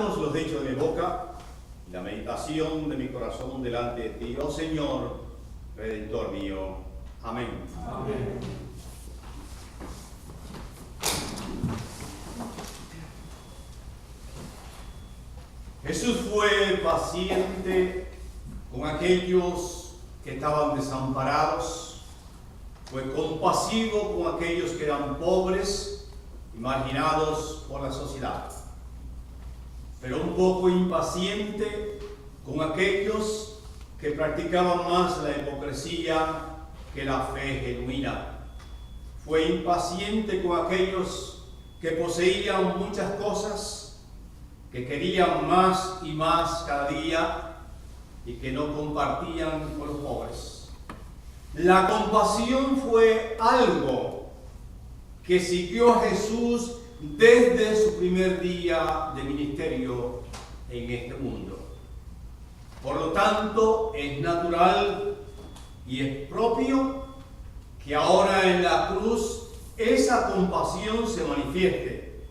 manos los dichos de mi boca y la meditación de mi corazón delante de ti, oh Señor, Redentor mío. Amén. Amén. Jesús fue paciente con aquellos que estaban desamparados, fue compasivo con aquellos que eran pobres y marginados por la sociedad, pero un poco impaciente con aquellos que practicaban más la hipocresía que la fe genuina. Fue impaciente con aquellos que poseían muchas cosas, que querían más y más cada día y que no compartían con los pobres. La compasión fue algo que siguió a Jesús desde su primer día de ministerio en este mundo. Por lo tanto, es natural y es propio que ahora en la cruz esa compasión se manifieste.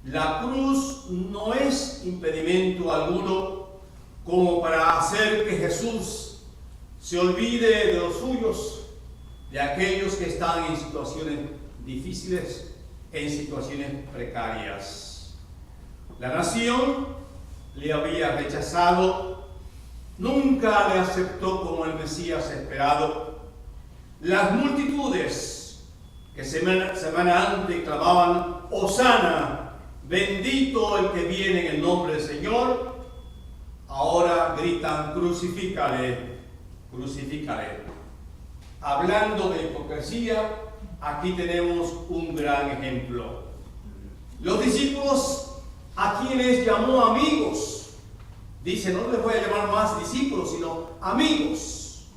La cruz no es impedimento alguno como para hacer que Jesús se olvide de los suyos, de aquellos que están en situaciones difíciles, en situaciones precarias. La nación le había rechazado, nunca le aceptó como el Mesías esperado. Las multitudes que semana antes clamaban Hosana, bendito el que viene en el nombre del Señor, ahora gritan crucifícale, crucifícale. Hablando de hipocresía, aquí tenemos un gran ejemplo. Los discípulos, a quienes llamó amigos, dice, no les voy a llamar más discípulos, sino amigos,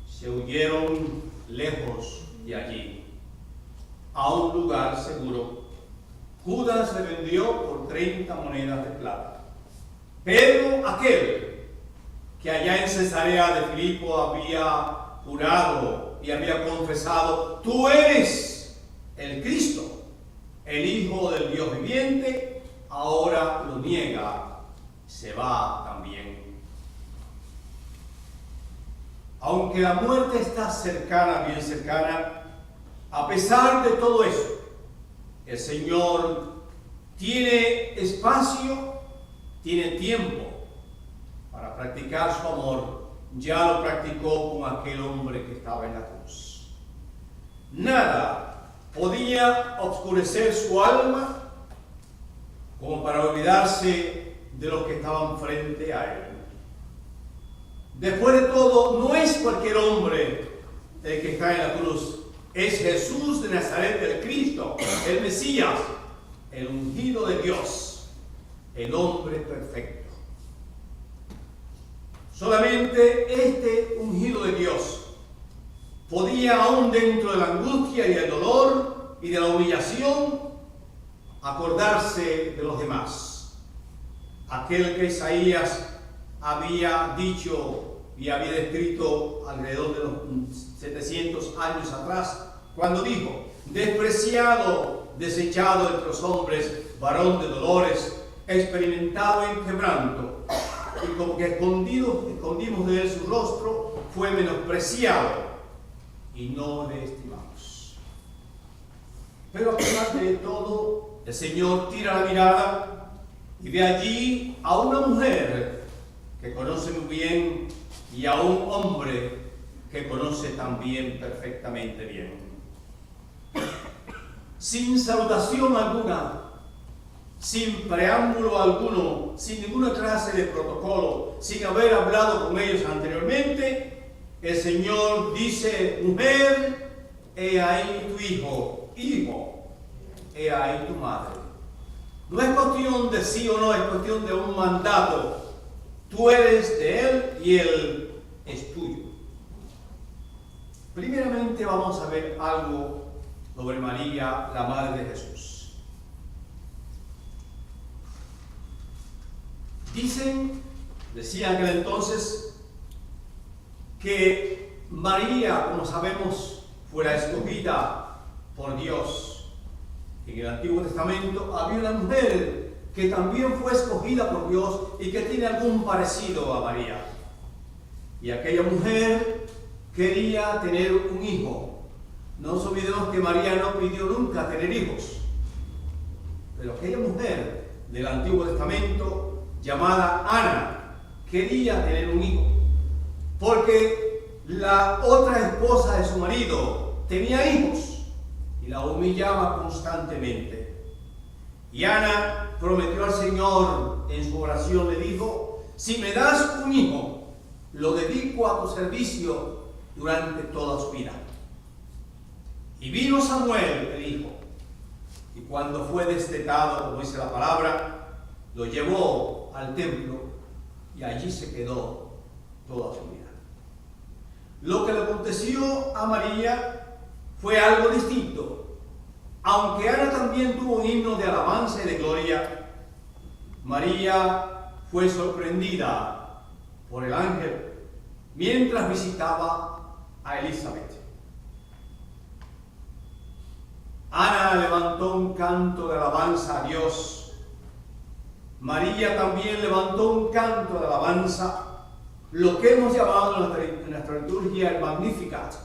se huyeron lejos de allí, a un lugar seguro. Judas le vendió por 30 monedas de plata. Pedro, aquel que allá en Cesarea de Filipo había jurado y había confesado, tú eres el Cristo, el Hijo del Dios viviente, ahora lo niega, se va también. Aunque la muerte está cercana, bien cercana, a pesar de todo eso, el Señor tiene espacio, tiene tiempo para practicar su amor. Ya lo practicó con aquel hombre que estaba en la cruz. Nada podía oscurecer su alma como para olvidarse de los que estaban frente a él. Después de todo, no es cualquier hombre el que está en la cruz. Es Jesús de Nazaret, el Cristo, el Mesías, el ungido de Dios, el hombre perfecto. Solamente este ungido de Dios podía, aún dentro de la angustia y el dolor y de la humillación, acordarse de los demás. Aquel que Isaías había dicho y había descrito alrededor de los 700 años atrás, cuando dijo, despreciado, desechado entre los hombres, varón de dolores, experimentado en quebranto, y como que escondimos de él su rostro, fue menospreciado, y no le estimamos. Pero a pesar de todo, el Señor tira la mirada y ve allí a una mujer que conoce muy bien y a un hombre que conoce también perfectamente bien. Sin salutación alguna, sin preámbulo alguno, sin ninguna clase de protocolo, sin haber hablado con ellos anteriormente, el Señor dice, mujer, he ahí tu hijo, hijo, he ahí tu madre. No es cuestión de sí o no, es cuestión de un mandato. Tú eres de él y él es tuyo. Primeramente vamos a ver algo sobre María, la madre de Jesús. Decían aquel entonces, que María, como sabemos, fuera escogida por Dios. En el Antiguo Testamento había una mujer que también fue escogida por Dios y que tiene algún parecido a María. Y aquella mujer quería tener un hijo. No nos olvidemos que María no pidió nunca tener hijos. Pero aquella mujer del Antiguo Testamento, llamada Ana, quería tener un hijo. Porque la otra esposa de su marido tenía hijos y la humillaba constantemente. Y Ana prometió al Señor en su oración, le dijo: si me das un hijo, lo dedico a tu servicio durante toda su vida. Y vino Samuel, el hijo, y cuando fue destetado, como dice la palabra, lo llevó al templo y allí se quedó toda su vida. Lo que le aconteció a María fue algo distinto. Aunque Ana también tuvo un himno de alabanza y de gloria, María fue sorprendida por el ángel mientras visitaba a Elizabeth. Ana levantó un canto de alabanza a Dios. María también levantó un canto de alabanza, lo que hemos llamado en nuestra liturgia el Magnificat,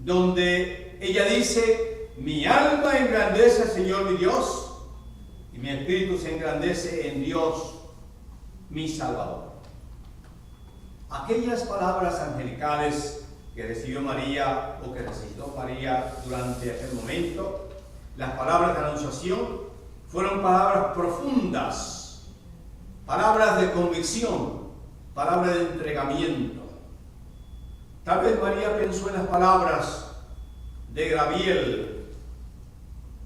donde ella dice: mi alma engrandece al Señor mi Dios, y mi espíritu se engrandece en Dios mi Salvador. Aquellas palabras angelicales que recibió María, o que recitó María durante aquel momento, las palabras de anunciación, fueron palabras profundas, palabras de convicción, palabras de entregamiento. Tal vez María pensó en las palabras de Gabriel,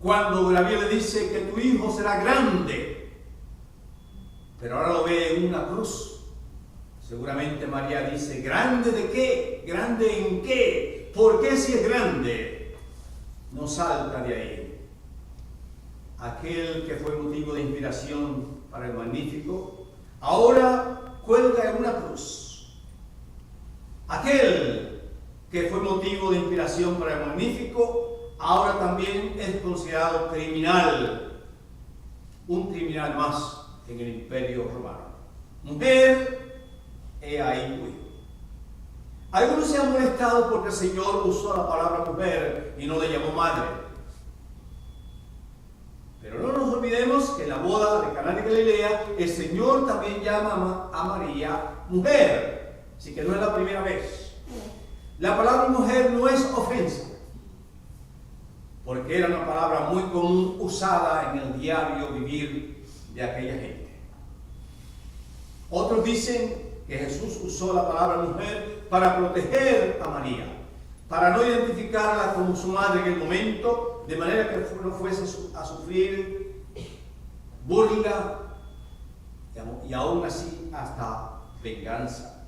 cuando Gabriel le dice que tu hijo será grande, pero ahora lo ve en una cruz. Seguramente María dice: ¿grande de qué? ¿Grande en qué? ¿Por qué si es grande? No salta de ahí. Aquel que fue motivo de inspiración para el Magnífico, ahora cuelga en una cruz. Aquel que fue motivo de inspiración para el Magnífico, ahora también es considerado criminal, un criminal más en el Imperio Romano. Mujer, he ahí tu hijo. Algunos se han molestado porque el Señor usó la palabra mujer y no le llamó madre. Pero no nos olvidemos que en la boda de Caná de Galilea, el Señor también llama a María mujer, así que no es la primera vez. La palabra mujer no es ofensa, porque era una palabra muy común usada en el diario vivir de aquella gente. Otros dicen que Jesús usó la palabra mujer para proteger a María, para no identificarla como su madre en el momento, de manera que no fuese a sufrir burla y aún así hasta venganza.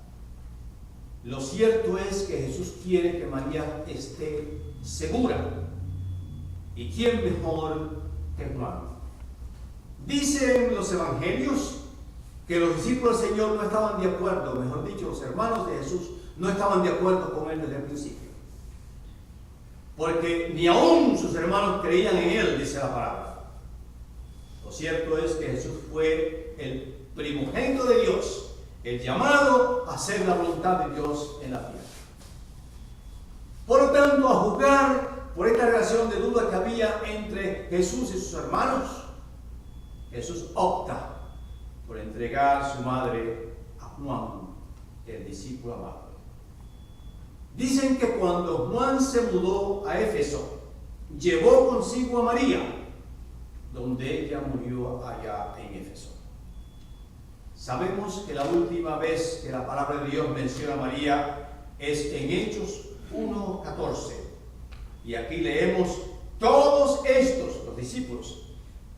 Lo cierto es que Jesús quiere que María esté segura. ¿Y quién mejor que Juan? Dicen los evangelios que los discípulos del Señor no estaban de acuerdo, mejor dicho, los hermanos de Jesús no estaban de acuerdo con él desde el principio. Porque ni aún sus hermanos creían en él, dice la palabra. Lo cierto es que Jesús fue el primogénito de Dios, el llamado a hacer la voluntad de Dios en la tierra. Por lo tanto, a juzgar por esta relación de duda que había entre Jesús y sus hermanos, Jesús opta por entregar su madre a Juan, el discípulo amado. Dicen que cuando Juan se mudó a Éfeso, llevó consigo a María, donde ella murió allá en Éfeso. Sabemos que la última vez que la palabra de Dios menciona a María es en Hechos 1:14. Y aquí leemos: todos estos, los discípulos,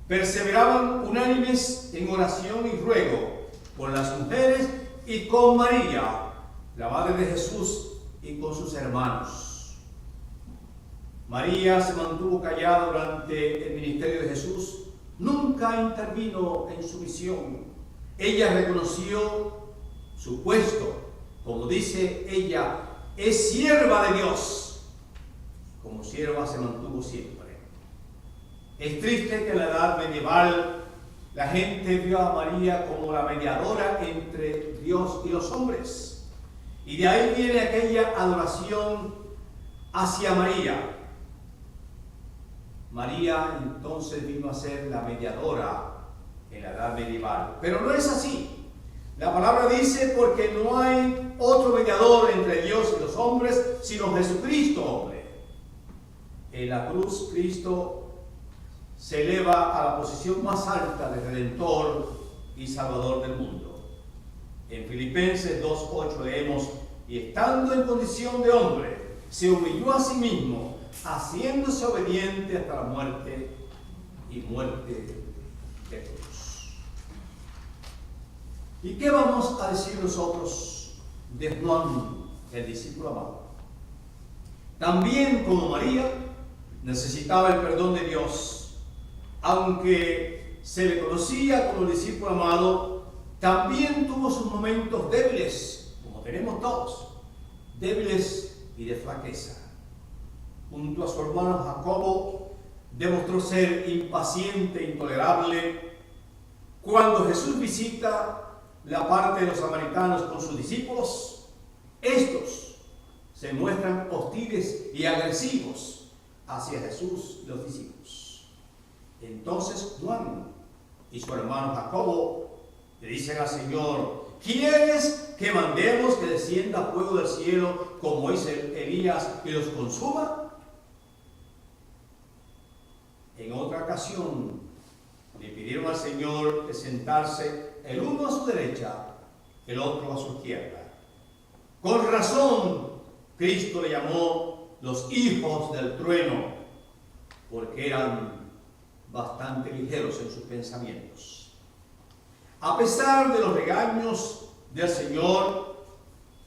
perseveraban unánimes en oración y ruego por las mujeres y con María, la madre de Jesús, y con sus hermanos. María se mantuvo callada durante el ministerio de Jesús, nunca intervino en su misión. Ella reconoció su puesto, como dice ella, es sierva de Dios. Como sierva se mantuvo siempre. Es triste que en la edad medieval La gente vio a María como la mediadora entre Dios y los hombres. Y de ahí viene aquella adoración hacia María. María entonces vino a ser la mediadora en la edad medieval. Pero no es así. La palabra dice: porque no hay otro mediador entre Dios y los hombres, sino Jesucristo, hombre. En la cruz, Cristo se eleva a la posición más alta de Redentor y Salvador del mundo. En Filipenses 2:8 leemos: y estando en condición de hombre, se humilló a sí mismo, haciéndose obediente hasta la muerte y muerte de cruz. ¿Y qué vamos a decir nosotros de Juan, el discípulo amado? También como María, necesitaba el perdón de Dios. Aunque se le conocía como el discípulo amado, también tuvo sus momentos débiles, como tenemos todos, débiles y de flaqueza. Junto a su hermano Jacobo, demostró ser impaciente e intolerable. Cuando Jesús visita la parte de los samaritanos con sus discípulos, estos se muestran hostiles y agresivos hacia Jesús y los discípulos. Entonces Juan y su hermano Jacobo le dicen al Señor: ¿quieres que mandemos que descienda fuego del cielo como hizo Elías y los consuma? En otra ocasión le pidieron al Señor de sentarse el uno a su derecha, el otro a su izquierda. Con razón Cristo le llamó los hijos del trueno, porque eran bastante ligeros en sus pensamientos. A pesar de los regaños del Señor,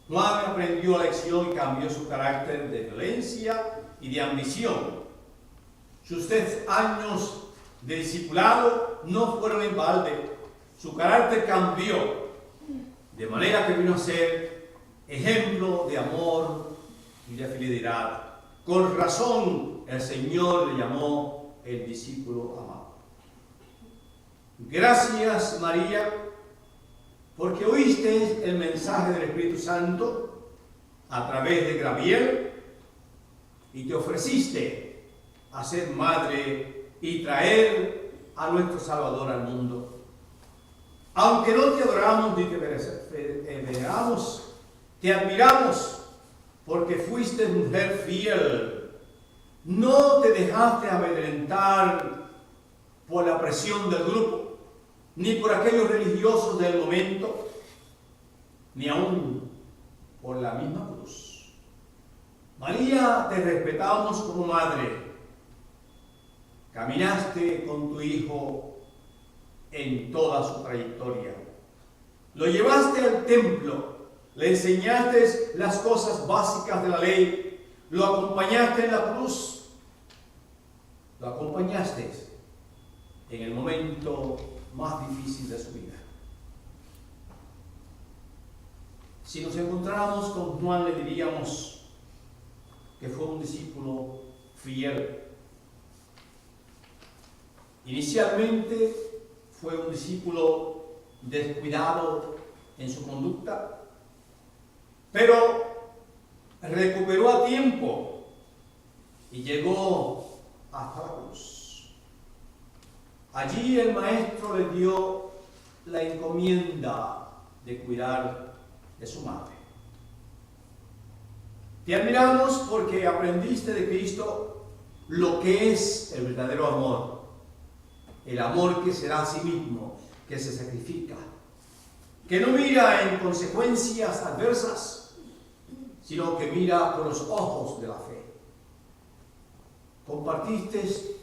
Juan aprendió la lección y cambió su carácter de violencia y de ambición. Sus 3 años de discipulado no fueron en balde. Su carácter cambió, de manera que vino a ser ejemplo de amor y de fidelidad. Con razón el Señor le llamó el discípulo amado. Gracias, María, porque oíste el mensaje del Espíritu Santo a través de Gabriel y te ofreciste a ser madre y traer a nuestro Salvador al mundo. Aunque no te adoramos ni te veneramos, te admiramos porque fuiste mujer fiel. No te dejaste amedrentar por la presión del grupo, ni por aquellos religiosos del momento, ni aún por la misma cruz. María, te respetamos como madre. Caminaste con tu hijo en toda su trayectoria. Lo llevaste al templo, le enseñaste las cosas básicas de la ley, lo acompañaste en la cruz, lo acompañaste en el momento más difícil de su vida. Si nos encontráramos con Juan, le diríamos que fue un discípulo fiel. Inicialmente fue un discípulo descuidado en su conducta, pero recuperó a tiempo y llegó hasta la cruz. Allí el maestro le dio la encomienda de cuidar de su madre. Te admiramos porque aprendiste de Cristo lo que es el verdadero amor, el amor que se da a sí mismo, que se sacrifica, que no mira en consecuencias adversas, sino que mira con los ojos de la fe. Compartiste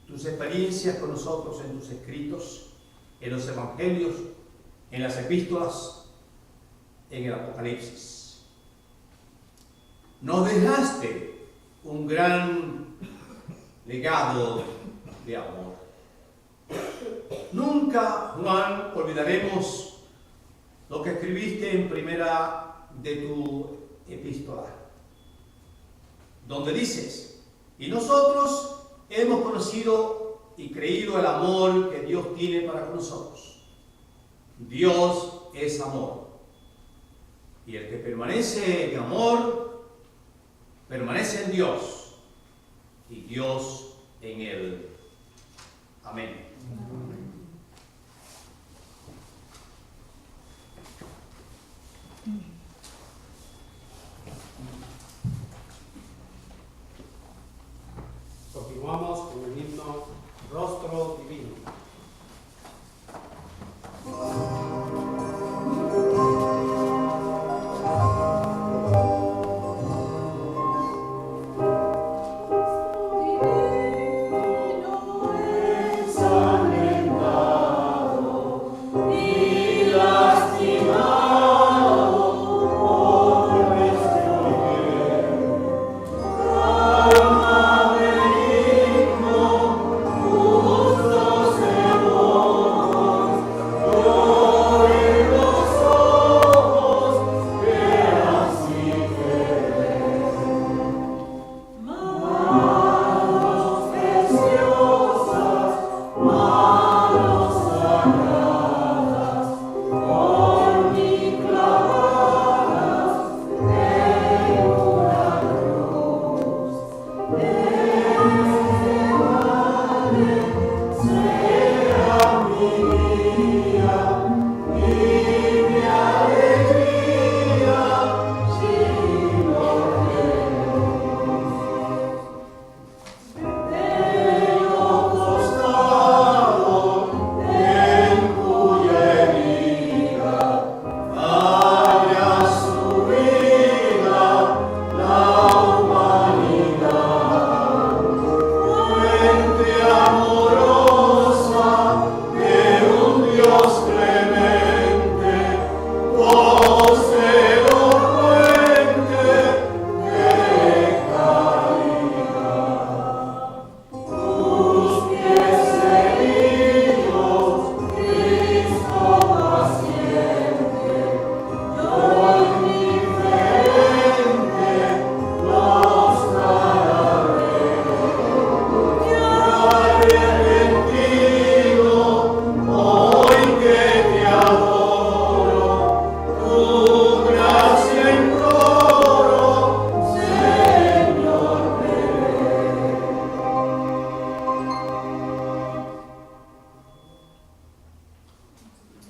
tus experiencias con nosotros en tus escritos, en los evangelios, en las epístolas, en el Apocalipsis. Nos dejaste un gran legado de amor. Nunca, Juan, olvidaremos lo que escribiste en primera de tu epístola, donde dices: y nosotros hemos conocido y creído el amor que Dios tiene para con nosotros. Dios es amor. Y el que permanece en amor, permanece en Dios y Dios en él. Amén. Continuamos con el himno Rostro Divino.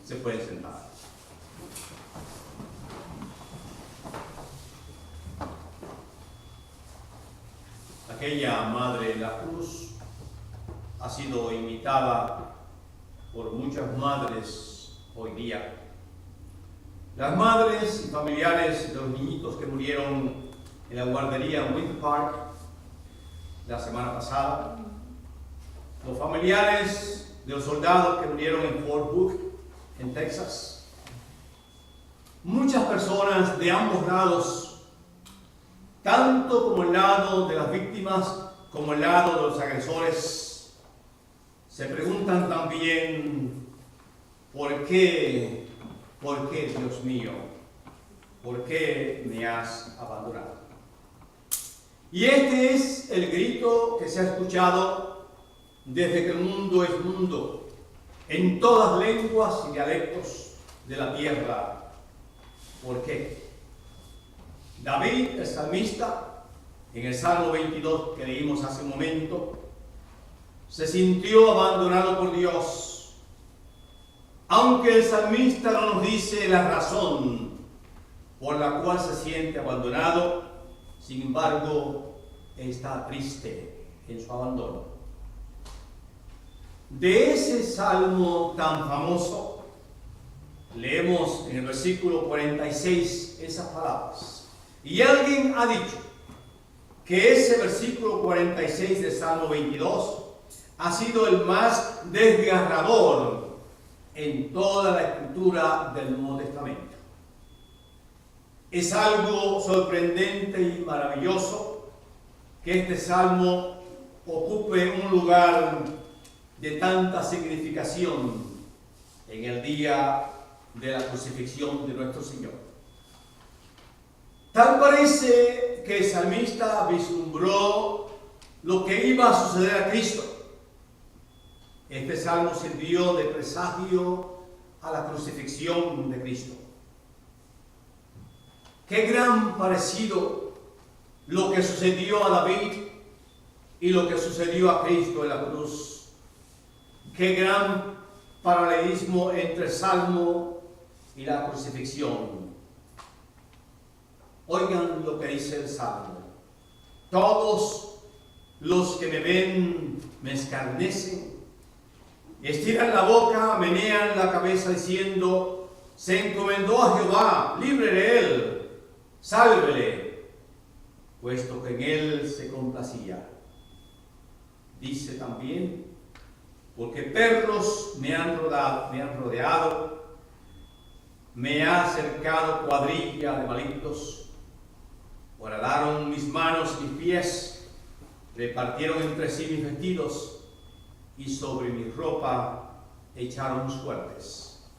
Se pueden sentar. Aquella madre de la cruz ha sido imitada por muchas madres hoy día. Las madres y familiares de los niñitos que murieron en la guardería en Winter Park la semana pasada, los familiares de los soldados que murieron en Fort Hood, en Texas. Muchas personas de ambos lados, tanto como el lado de las víctimas como el lado de los agresores, se preguntan también ¿por qué, Dios mío? ¿Por qué me has abandonado? Y este es el grito que se ha escuchado desde que el mundo es mundo, en todas lenguas y dialectos de la tierra. ¿Por qué? David, el salmista, en el Salmo 22 que leímos hace un momento, se sintió abandonado por Dios. Aunque el salmista no nos dice la razón por la cual se siente abandonado, sin embargo, está triste en su abandono. De ese salmo tan famoso, leemos en el versículo 46 esas palabras. Y alguien ha dicho que ese versículo 46 del Salmo 22 ha sido el más desgarrador en toda la escritura del Nuevo Testamento. Es algo sorprendente y maravilloso que este salmo ocupe un lugar de tanta significación en el día de la crucifixión de nuestro Señor. Tal parece que el salmista vislumbró lo que iba a suceder a Cristo, Este salmo sirvió de presagio a la crucifixión de Cristo. Qué gran parecido lo que sucedió a David y lo que sucedió a Cristo en la cruz. Qué gran paralelismo entre el salmo y la crucifixión. Oigan lo que dice el salmo. Todos los que me ven me escarnecen, estiran la boca, menean la cabeza diciendo: se encomendó a Jehová, libre de él, sálvele, puesto que en él se complacía. Dice también: porque perros me han rodeado, me ha cercado cuadrilla de malignos, horadaron mis manos y mis pies, repartieron entre sí mis vestidos, y sobre mi ropa echaron suertes.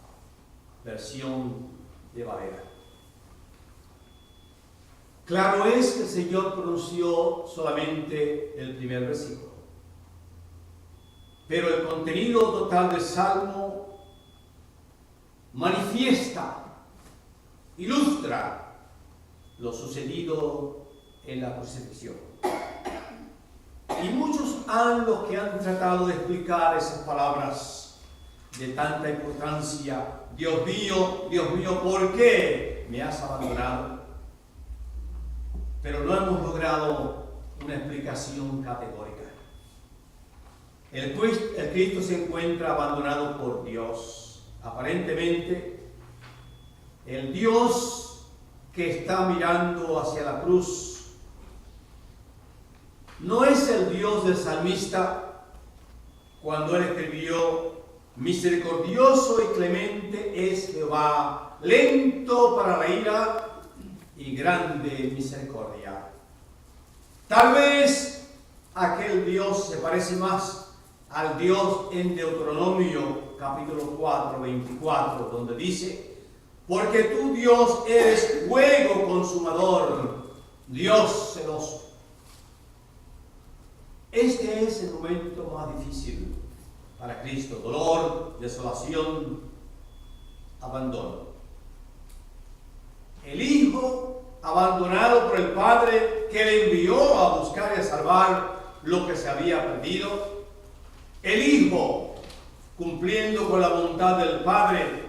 Versión de Valera. Claro es que el Señor pronunció solamente el primer versículo, pero el contenido total del Salmo manifiesta, ilustra lo sucedido en la crucifixión. Y muchos han los que han tratado de explicar esas palabras de tanta importancia. Dios mío, ¿por qué me has abandonado? Pero no hemos logrado una explicación categórica. El Cristo se encuentra abandonado por Dios. Aparentemente, el Dios que está mirando hacia la cruz no es el Dios del salmista cuando él escribió: misericordioso y clemente es Jehová, lento para la ira y grande misericordia. Tal vez aquel Dios se parece más al Dios en Deuteronomio capítulo 4, 24, donde dice: porque tú, Dios, eres fuego consumador, Dios celoso. Este es el momento más difícil para Cristo: dolor, desolación, abandono. El Hijo abandonado por el Padre, que le envió a buscar y a salvar lo que se había perdido. El Hijo cumpliendo con la voluntad del Padre.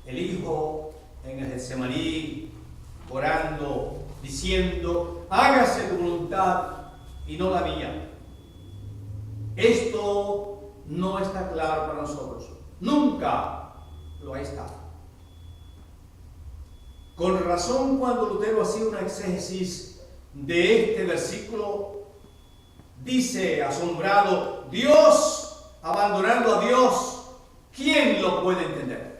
El Hijo en el Getsemaní orando, diciendo: hágase tu voluntad y no la mía. Esto no está claro para nosotros. Nunca lo ha estado. Con razón, cuando Lutero hacía una exégesis de este versículo, dice asombrado: Dios abandonando a Dios, ¿quién lo puede entender?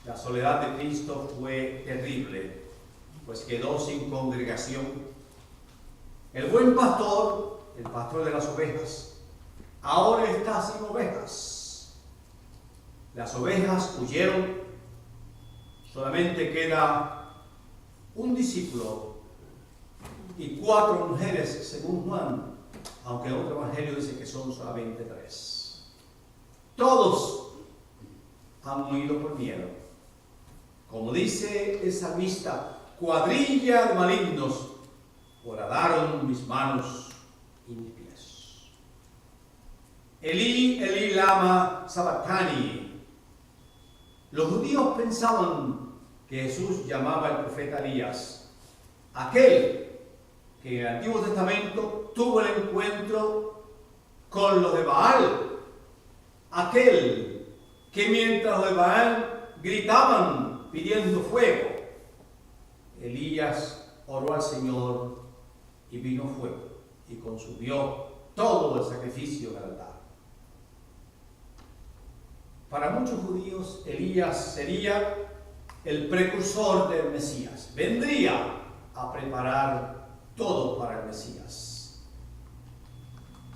La soledad de Cristo fue terrible, pues quedó sin congregación. El buen pastor, el pastor de las ovejas, ahora está sin ovejas. Las ovejas huyeron, solamente queda un discípulo y 4 mujeres según Juan, aunque en otro evangelio dice que son solamente 3. Todos han huido por miedo. Como dice el salmista: cuadrilla de malignos horadaron mis manos y mis pies. Elí, Elí, lama sabactani. Los judíos pensaban que Jesús llamaba al profeta Elías, aquel que en el Antiguo Testamento tuvo el encuentro con los de Baal, aquel que mientras los de Baal gritaban pidiendo fuego, Elías oró al Señor y vino fuego y consumió todo el sacrificio del altar. Para muchos judíos, Elías sería el precursor del Mesías. Vendría a preparar todo para el Mesías.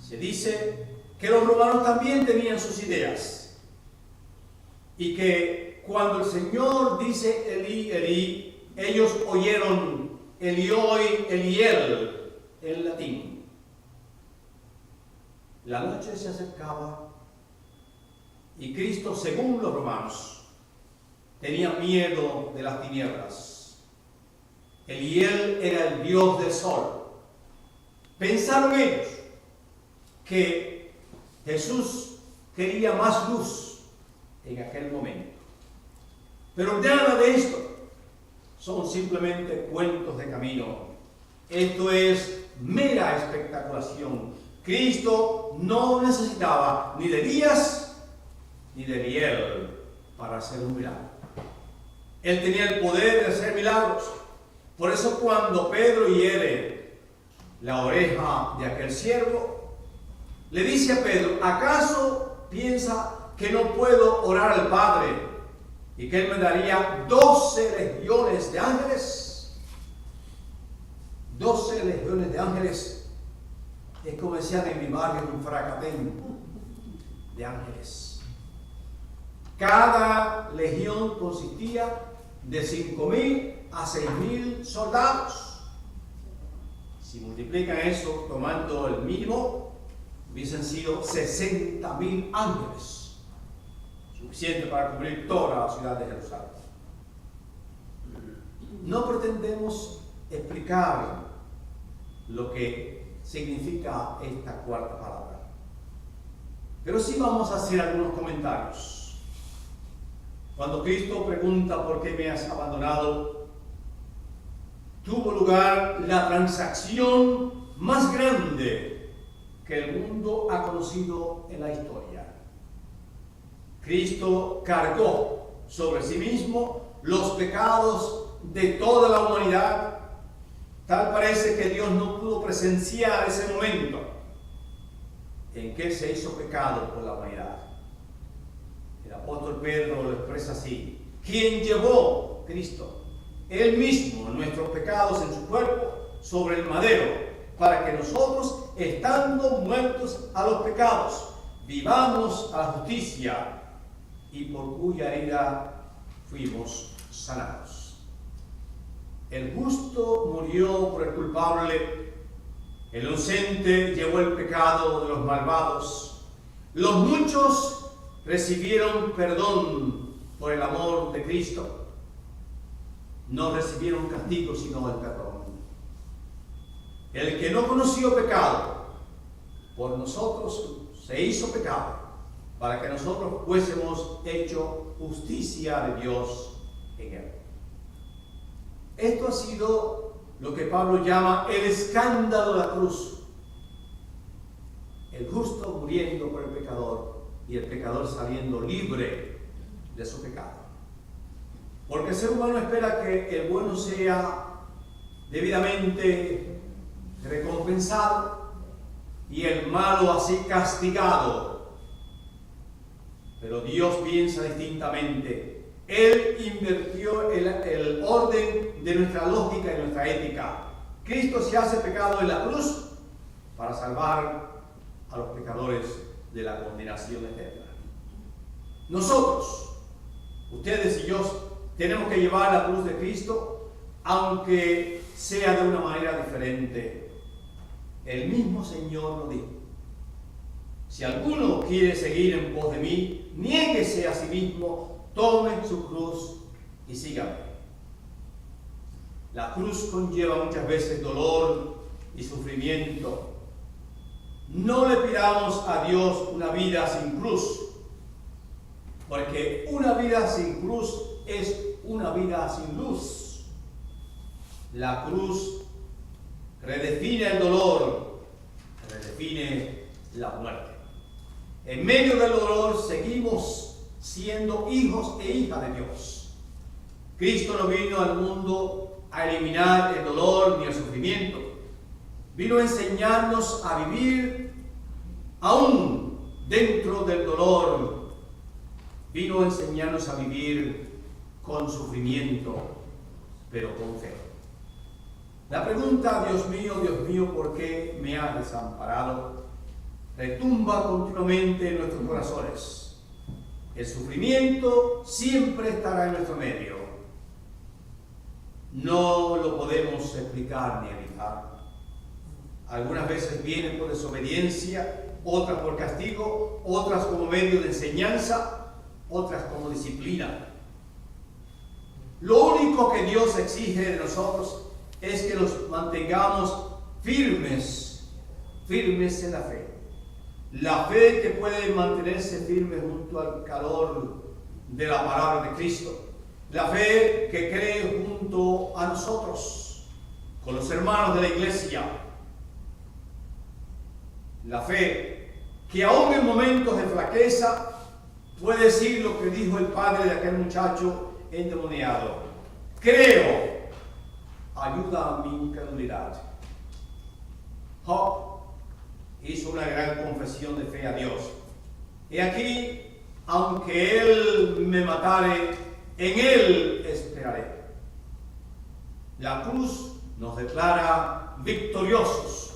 Se dice que los romanos también tenían sus ideas y que cuando el Señor dice Elí, Elí, ellos oyeron Elioi, Eliel en latín. La noche se acercaba y Cristo, según los romanos, tenía miedo de las tinieblas. Él era el Dios del sol. Pensaron ellos que Jesús quería más luz en aquel momento. Pero nada de esto son simplemente cuentos de camino. Esto es mera espectaculación. Cristo no necesitaba ni de días ni de miel para hacer un milagro. Él tenía el poder de hacer milagros. Por eso cuando Pedro hiere la oreja de aquel siervo, le dice a Pedro: ¿acaso piensa que no puedo orar al Padre y que Él me daría 12 legiones de ángeles? 12 legiones de ángeles es como decían en mi barrio, un fracatén de ángeles. Cada legión consistía de 5.000 a 6.000 soldados. Si multiplican eso tomando el mínimo, hubiesen sido 60.000 ángeles, suficiente para cubrir toda la ciudad de Jerusalén. No pretendemos explicar lo que significa esta cuarta palabra, pero sí vamos a hacer algunos comentarios. Cuando Cristo pregunta ¿por qué me has abandonado?, tuvo lugar la transacción más grande que el mundo ha conocido en la historia. Cristo cargó sobre sí mismo los pecados de toda la humanidad. Tal parece que Dios no pudo presenciar ese momento en que se hizo pecado por la humanidad. El apóstol Pedro lo expresa así: quien llevó Cristo Él mismo nuestros pecados en su cuerpo sobre el madero, para que nosotros, estando muertos a los pecados, vivamos a la justicia, y por cuya herida fuimos sanados. El justo murió por el culpable, el inocente llevó el pecado de los malvados. Los muchos recibieron perdón por el amor de Cristo. No recibieron castigo, sino el perdón. El que no conoció pecado, por nosotros se hizo pecado, para que nosotros fuésemos hecho justicia de Dios en él. Esto ha sido lo que Pablo llama el escándalo de la cruz. El justo muriendo por el pecador y el pecador saliendo libre de su pecado. Porque el ser humano espera que el bueno sea debidamente recompensado y el malo así castigado. Pero Dios piensa distintamente. Él invirtió el orden de nuestra lógica y nuestra ética. Cristo se hace pecado en la cruz para salvar a los pecadores de la condenación eterna. Nosotros, ustedes y yo, tenemos que llevar la cruz de Cristo, aunque sea de una manera diferente. El mismo Señor lo dijo: si alguno quiere seguir en pos de mí, niéguese a sí mismo, tome su cruz y sígame. La cruz conlleva muchas veces dolor y sufrimiento. No le pidamos a Dios una vida sin cruz, porque una vida sin cruz es una vida sin luz. La cruz redefine el dolor, redefine la muerte. En medio del dolor seguimos siendo hijos e hijas de Dios. Cristo no vino al mundo a eliminar el dolor ni el sufrimiento. Vino a enseñarnos a vivir aún dentro del dolor. Vino a enseñarnos a vivir con sufrimiento, pero con fe. La pregunta, Dios mío, ¿por qué me has desamparado?, retumba continuamente en nuestros corazones. El sufrimiento siempre estará en nuestro medio. No lo podemos explicar ni evitar. Algunas veces viene por desobediencia otras por castigo, otras como medio de enseñanza, otras como disciplina. Lo único que Dios exige de nosotros es que nos mantengamos firmes en la fe. La fe que puede mantenerse firme junto al calor de la palabra de Cristo. La fe que cree junto a nosotros, con los hermanos de la iglesia. La fe que aún en momentos de flaqueza puede decir lo que dijo el padre de aquel muchacho endemoniado: creo, ayuda a mi incredulidad. Job hizo una gran confesión de fe a Dios. He aquí, aunque él me matare, en él esperaré. La cruz nos declara victoriosos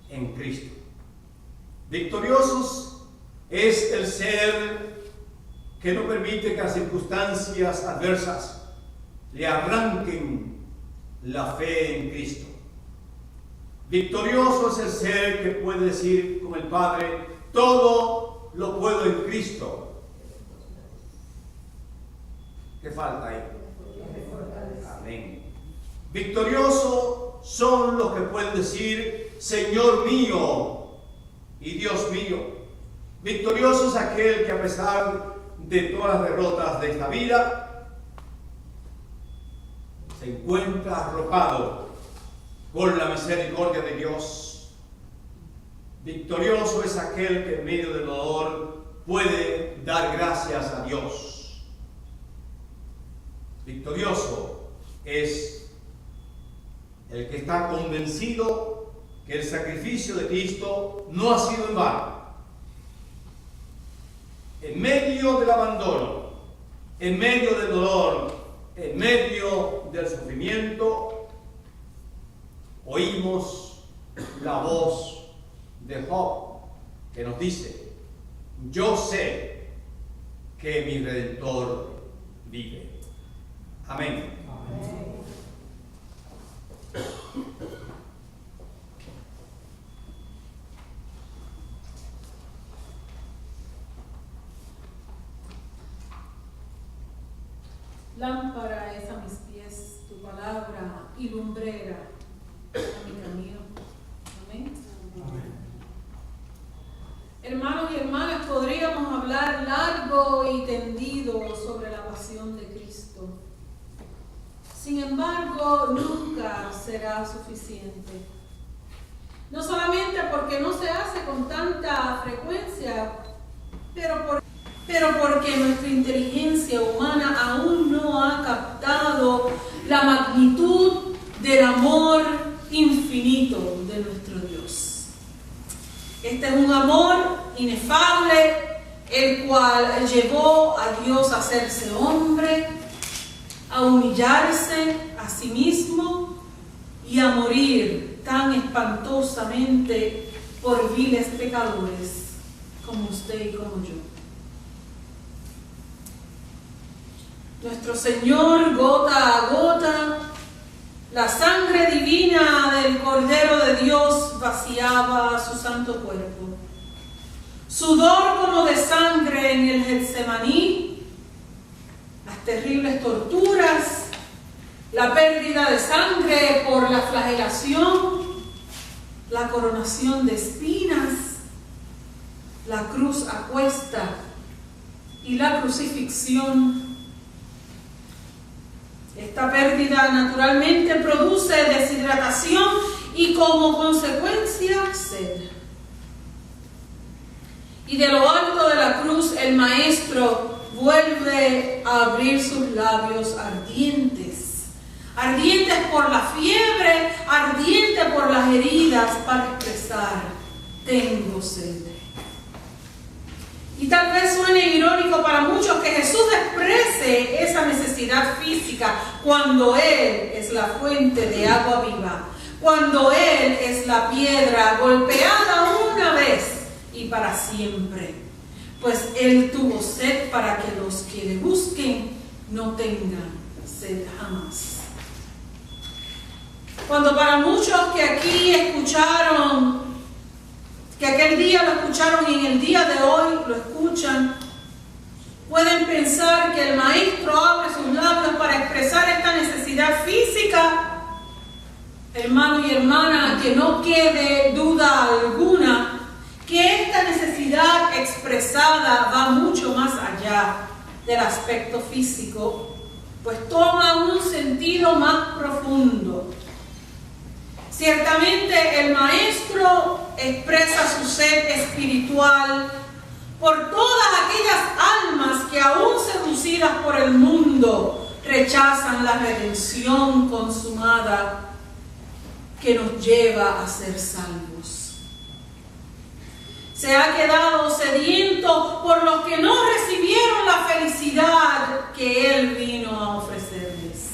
en Cristo. Victoriosos es el ser que no permite que las circunstancias adversas le arranquen la fe en Cristo. Victorioso es el ser que puede decir con el Padre: todo lo puedo en Cristo. ¿Qué falta ahí? Amén. Victoriosos son los que pueden decir: Señor mío y Dios mío. Victorioso es aquel que, a pesar de todas las derrotas de esta vida, se encuentra arropado por la misericordia de Dios. Victorioso es aquel que en medio del dolor puede dar gracias a Dios. Victorioso es el que está convencido que el sacrificio de Cristo no ha sido en vano. En medio del abandono, en medio del dolor, en medio del sufrimiento, oímos la voz de Job que nos dice: yo sé que mi Redentor vive. Amén. Amén. Lámpara es a mis pies tu palabra y lumbrera a mi camino. Amén. Amén. Hermanos y hermanas, podríamos hablar largo y tendido sobre la pasión de Cristo. Sin embargo, nunca será suficiente. No solamente porque no se hace con tanta frecuencia, pero porque nuestra inteligencia humana aún no ha captado la magnitud del amor infinito de nuestro Dios. Este es un amor inefable, el cual llevó a Dios a hacerse hombre, a humillarse a sí mismo y a morir tan espantosamente por viles pecadores como usted y como yo. Nuestro Señor, gota a gota, la sangre divina del Cordero de Dios vaciaba su santo cuerpo. Sudor como de sangre en el Getsemaní, las terribles torturas, la pérdida de sangre por la flagelación, la coronación de espinas, la cruz a cuesta y la crucifixión. Esta pérdida naturalmente produce deshidratación y como consecuencia sed. Y de lo alto de la cruz el Maestro vuelve a abrir sus labios ardientes, ardientes por la fiebre, ardientes por las heridas, para expresar: tengo sed. Y tal vez suene irónico para muchos que Jesús exprese esa necesidad física cuando Él es la fuente de agua viva, cuando Él es la piedra golpeada una vez y para siempre. Pues Él tuvo sed para que los que le busquen no tengan sed jamás. Cuando para muchos que aquí escucharon que aquel día lo escucharon y en el día de hoy lo escuchan, pueden pensar que el maestro abre sus labios para expresar esta necesidad física. Hermano y hermana, que no quede duda alguna que esta necesidad expresada va mucho más allá del aspecto físico, pues toma un sentido más profundo. Ciertamente el maestro expresa su sed espiritual por todas aquellas almas que aún seducidas por el mundo rechazan la redención consumada que nos lleva a ser salvos. Se ha quedado sediento por los que no recibieron la felicidad que Él vino a ofrecerles.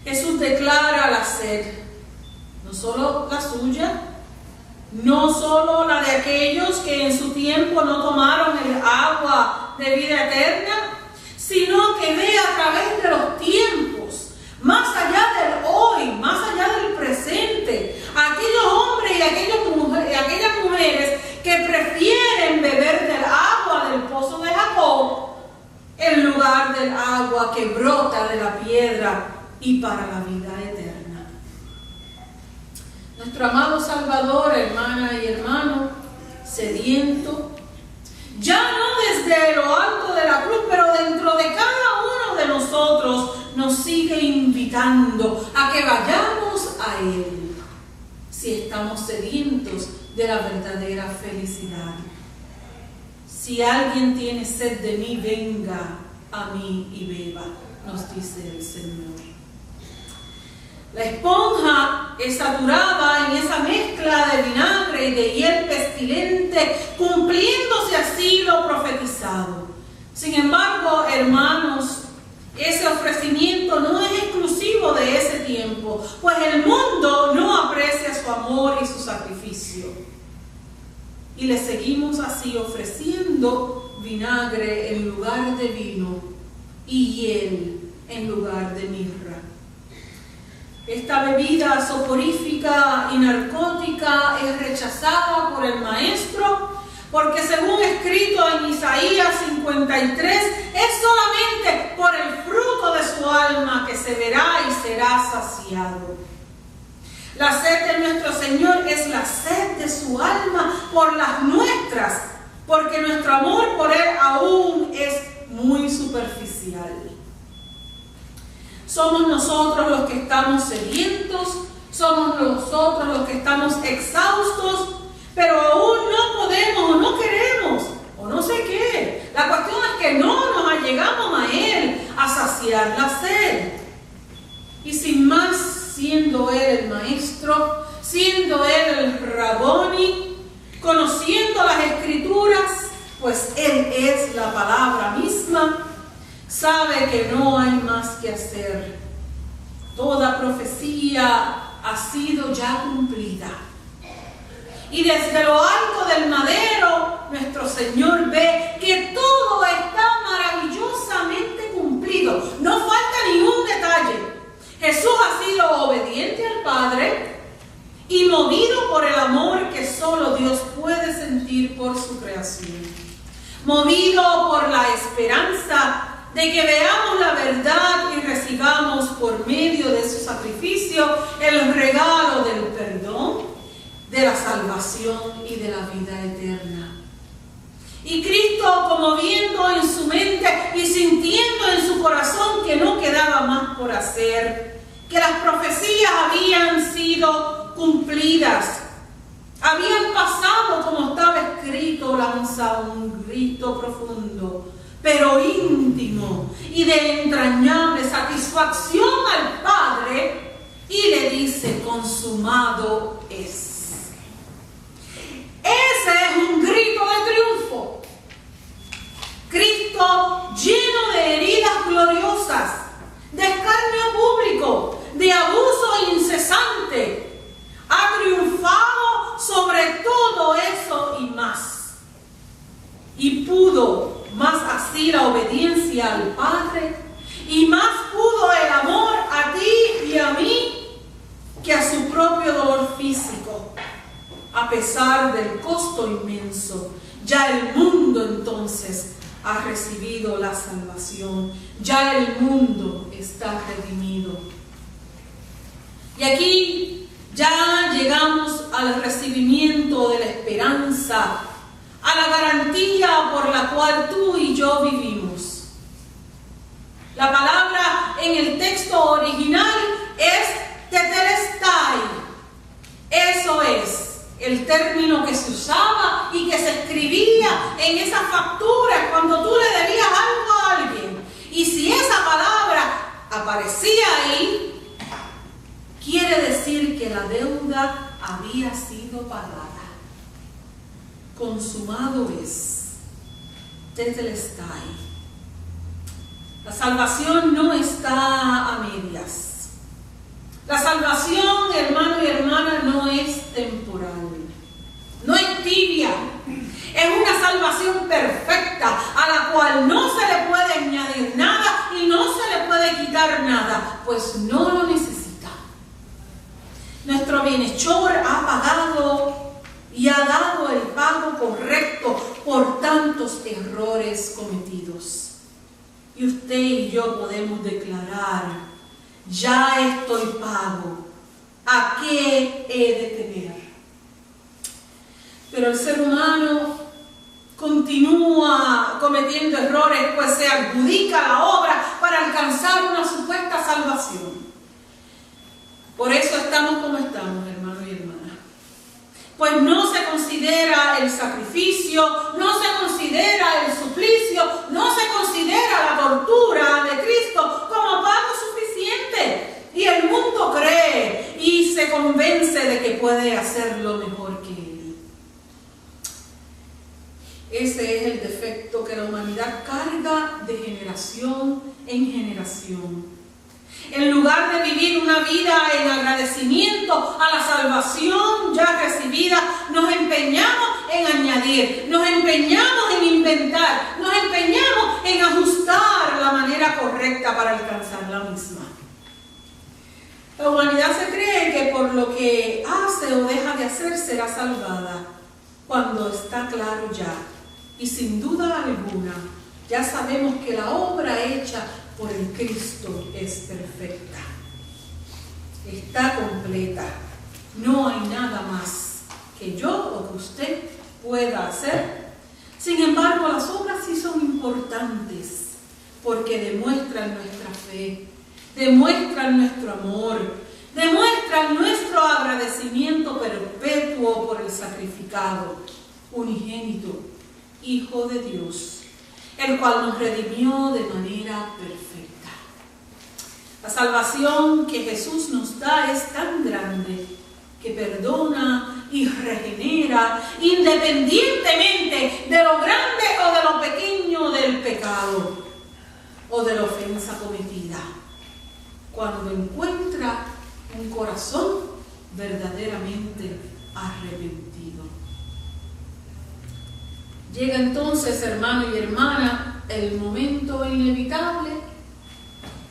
Jesús declara la sed, no solo la suya, no solo la de aquellos que en su tiempo no tomaron el agua de vida eterna, sino que ve a través de los tiempos, más allá del hoy, más allá del presente, a aquellos hombres y aquellas mujeres que prefieren beber del agua del pozo de Jacob en lugar del agua que brota de la piedra y para la vida eterna. Nuestro amado Salvador, hermana y hermano, sediento, ya no desde lo alto de la cruz, pero dentro de cada uno de nosotros, nos sigue invitando a que vayamos a Él, si estamos sedientos de la verdadera felicidad. Si alguien tiene sed de mí, venga a mí y beba, nos dice el Señor. La esponja es saturada en esa mezcla de vinagre y de hiel pestilente, cumpliéndose así lo profetizado. Sin embargo, hermanos, ese ofrecimiento no es exclusivo de ese tiempo, pues el mundo no aprecia su amor y su sacrificio. Y le seguimos así ofreciendo vinagre en lugar de vino y hiel en lugar de mirra. Esta bebida soporífica y narcótica es rechazada por el maestro, porque según escrito en Isaías 53, es solamente por el fruto de su alma que se verá y será saciado. La sed de nuestro Señor es la sed de su alma por las nuestras, porque nuestro amor por Él aún es muy superficial. Somos nosotros los que estamos sedientos, somos nosotros los que estamos exhaustos, pero aún no podemos o no queremos o no sé qué. La cuestión es que no nos allegamos a Él a saciar la sed. Y sin más, siendo Él el maestro, siendo Él el Raboni, conociendo las Escrituras, pues Él es la palabra misma, sabe que no hay más que hacer. Toda profecía ha sido ya cumplida. Y desde lo alto del madero, nuestro Señor ve que todo está maravillosamente cumplido. No falta ni un detalle. Jesús ha sido obediente al Padre y movido por el amor que solo Dios puede sentir por su creación. Movido por la esperanza de que veamos la verdad y recibamos por medio de su sacrificio el regalo del perdón, de la salvación y de la vida eterna. Y Cristo, como viendo en su mente y sintiendo en su corazón que no quedaba más por hacer, que las profecías habían sido cumplidas, habían pasado como estaba escrito, lanza un grito profundo, pero íntimo y de entrañable satisfacción al Padre, y le dice: consumado es. Ese es un grito de triunfo. Cristo, lleno de heridas gloriosas, de escarnio público, de abuso incesante, ha triunfado sobre todo eso y más. Y pudo más así la obediencia al Padre, y más pudo el amor a ti y a mí, que a su propio dolor físico, a pesar del costo inmenso. Ya el mundo entonces ha recibido la salvación. Ya el mundo está redimido. Y aquí ya llegamos al recibimiento de la esperanza, a la garantía por la cual tú y yo vivimos. La palabra en el texto original es tetelestai. Eso es el término que se usaba y que se escribía en esas facturas cuando tú le debías algo a alguien. Y si esa palabra aparecía ahí, quiere decir que la deuda había sido pagada. Consumado es. Tetelestai. La salvación no está a medias. La salvación, hermano y hermana, no es temporal. No es tibia. Es una salvación perfecta a la cual no se le puede añadir nada y no se le puede quitar nada, pues no lo necesita. Nuestro bienhechor ha pagado y ha dado el pago correcto por tantos errores cometidos. Y usted y yo podemos declarar: ya estoy pago, ¿a qué he de temer? Pero el ser humano continúa cometiendo errores, pues se adjudica la obra para alcanzar una supuesta salvación. Por eso estamos como estamos, hermano y hermana. Pues no se considera el sacrificio, no se considera el suplicio, no se considera la tortura de Cristo como pago suficiente. Y el mundo cree y se convence de que puede hacerlo mejor que Él. Ese es el defecto que la humanidad carga de generación en generación. En lugar de vivir una vida en agradecimiento a la salvación ya recibida, nos empeñamos en añadir, nos empeñamos en inventar, nos empeñamos en ajustar la manera correcta para alcanzar la misma. La humanidad se cree que por lo que hace o deja de hacer será salvada, cuando está claro ya, y sin duda alguna, ya sabemos que la obra hecha por el Cristo es perfecta, está completa. No hay nada más que yo o que usted pueda hacer. Sin embargo, las obras sí son importantes porque demuestran nuestra fe, demuestran nuestro amor, demuestran nuestro agradecimiento perpetuo por el sacrificado, unigénito, Hijo de Dios, el cual nos redimió de manera perfecta. La salvación que Jesús nos da es tan grande que perdona y regenera independientemente de lo grande o de lo pequeño del pecado o de la ofensa cometida, cuando encuentra un corazón verdaderamente arrepentido. Llega entonces, hermano y hermana, el momento inevitable.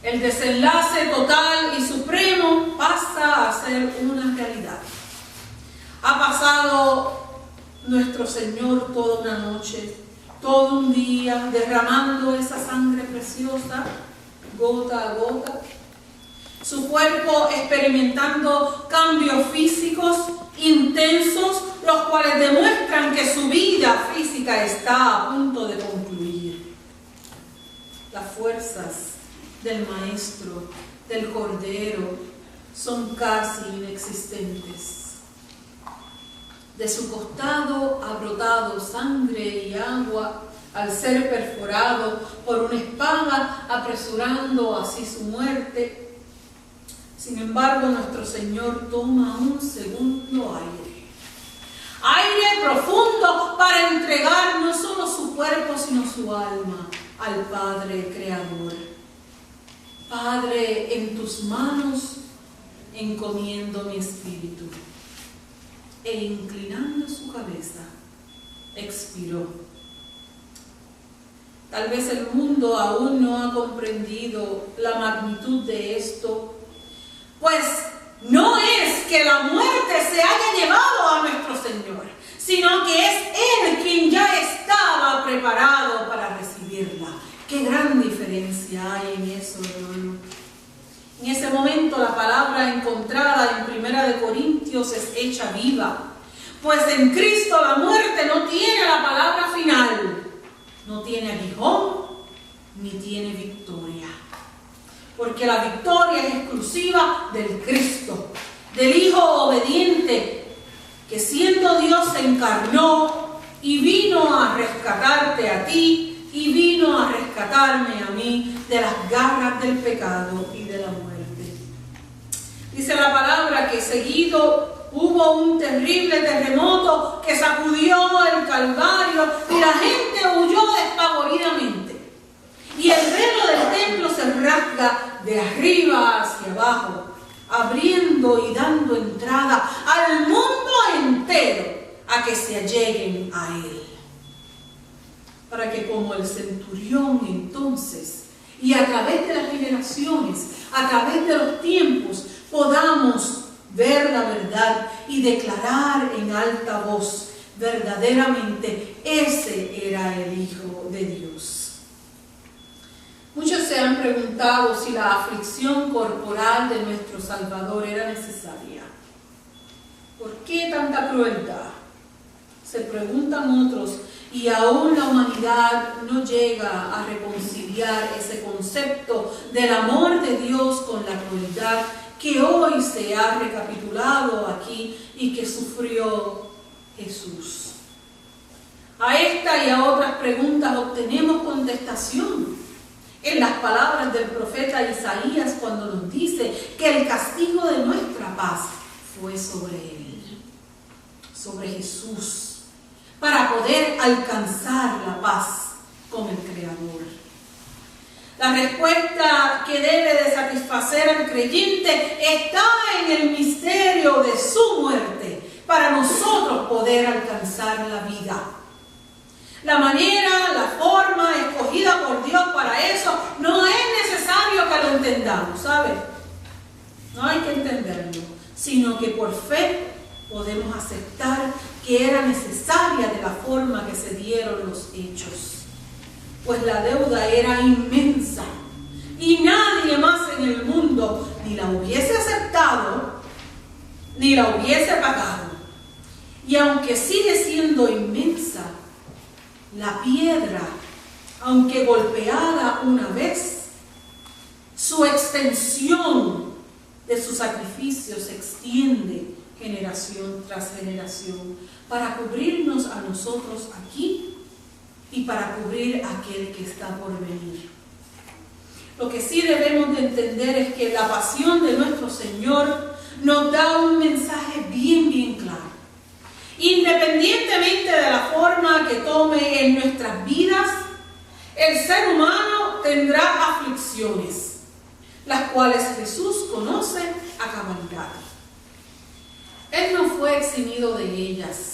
El desenlace total y supremo pasa a ser una realidad. Ha pasado nuestro Señor toda una noche, todo un día, derramando esa sangre preciosa, gota a gota. Su cuerpo experimentando cambios físicos intensos, los cuales demuestran que su vida física está a punto de concluir. Las fuerzas del Maestro, del Cordero, son casi inexistentes. De su costado ha brotado sangre y agua al ser perforado por una espada, apresurando así su muerte. Sin embargo, nuestro Señor toma un segundo aire profundo para entregar no solo su cuerpo, sino su alma al Padre Creador. Padre, en tus manos encomiendo mi espíritu. E inclinando su cabeza, expiró. Tal vez el mundo aún no ha comprendido la magnitud de esto, pues no es que la muerte se haya llevado a nuestro Señor, sino que es Él quien ya estaba preparado para recibirla. Qué gran diferencia hay en eso, hermano. En ese momento la palabra encontrada en 1 Corintios es hecha viva. Pues en Cristo la muerte no tiene la palabra final. No tiene aguijón ni tiene victoria. Porque la victoria es exclusiva del Cristo, del Hijo obediente, que siendo Dios se encarnó y vino a rescatarte a ti y vino a rescatarme a mí de las garras del pecado y de la muerte. Dice la palabra que seguido hubo un terrible terremoto que sacudió el Calvario y la gente huyó despavoridamente. Y el velo del templo se rasga de arriba hacia abajo, abriendo y dando entrada al mundo entero a que se alleguen a Él. Para que como el centurión entonces, y a través de las generaciones, a través de los tiempos, podamos ver la verdad y declarar en alta voz, verdaderamente ese era el Hijo de Dios. Muchos se han preguntado si la aflicción corporal de nuestro Salvador era necesaria. ¿Por qué tanta crueldad? Se preguntan otros, y aún la humanidad no llega a reconciliar ese concepto del amor de Dios con la crueldad que hoy se ha recapitulado aquí y que sufrió Jesús. A esta y a otras preguntas obtenemos contestación en las palabras del profeta Isaías cuando nos dice que el castigo de nuestra paz fue sobre él, sobre Jesús, para poder alcanzar la paz con el Creador. La respuesta que debe de satisfacer al creyente está en el misterio de su muerte para nosotros poder alcanzar la vida. La manera, la forma escogida por Dios para eso no es necesario que lo entendamos, ¿sabe? No hay que entenderlo, sino que por fe podemos aceptar que era necesaria de la forma que se dieron los hechos. Pues la deuda era inmensa y nadie más en el mundo ni la hubiese aceptado ni la hubiese pagado. Y aunque sigue siendo inmensa, la piedra, aunque golpeada una vez, su extensión de su sacrificio se extiende generación tras generación para cubrirnos a nosotros aquí y para cubrir a aquel que está por venir. Lo que sí debemos de entender es que la pasión de nuestro Señor nos da un mensaje bien claro. Independientemente de la forma que tome en nuestras vidas, el ser humano tendrá aflicciones, las cuales Jesús conoce a cabalidad. Él no fue eximido de ellas.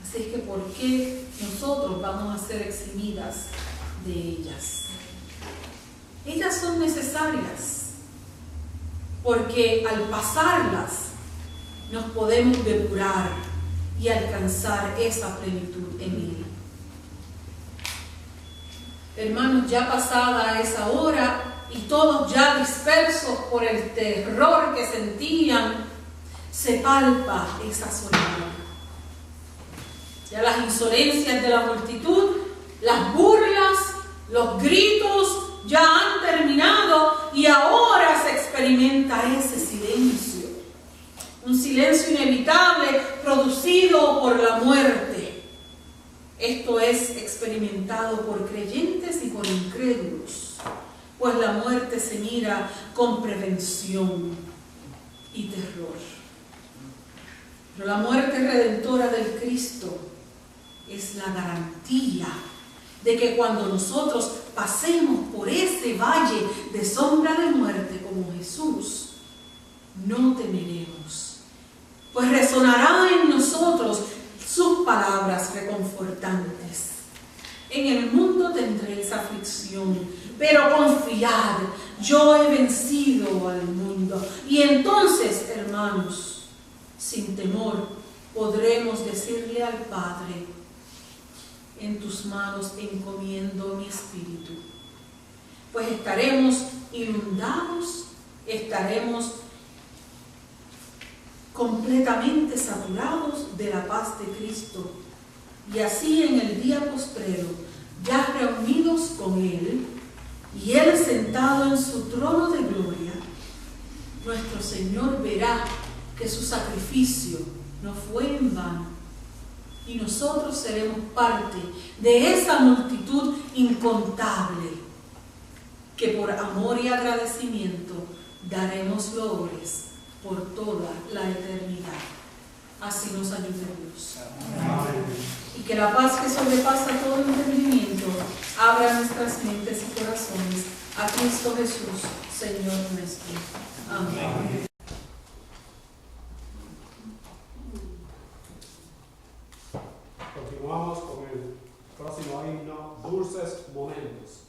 Así es que ¿por qué nosotros vamos a ser eximidas de ellas? Ellas son necesarias, porque al pasarlas nos podemos depurar y alcanzar esa plenitud en Él. Hermanos, ya pasada esa hora y todos ya dispersos por el terror que sentían, se palpa esa soledad. Ya las insolencias de la multitud, las burlas, los gritos ya han terminado y ahora se experimenta ese silencio. Un silencio inevitable producido por la muerte. Esto es experimentado por creyentes y por incrédulos, pues la muerte se mira con prevención y terror. Pero la muerte redentora del Cristo es la garantía de que cuando nosotros pasemos por ese valle de sombra de muerte como Jesús, no temeremos, pues resonará en nosotros sus palabras reconfortantes. En el mundo tendréis aflicción, pero confiad, yo he vencido al mundo. Y entonces, hermanos, sin temor, podremos decirle al Padre: en tus manos encomiendo mi espíritu. Pues estaremos inundados, estaremos completamente saturados de la paz de Cristo. Y así en el día postrero, ya reunidos con Él, y Él sentado en su trono de gloria, nuestro Señor verá que su sacrificio no fue en vano. Y nosotros seremos parte de esa multitud incontable que por amor y agradecimiento daremos loores por toda la eternidad. Así nos ayude Dios. Amén. Y que la paz que sobrepasa todo entendimiento abra nuestras mentes y corazones a Cristo Jesús, Señor nuestro. Amén. Continuamos con el próximo himno, Dulces Momentos.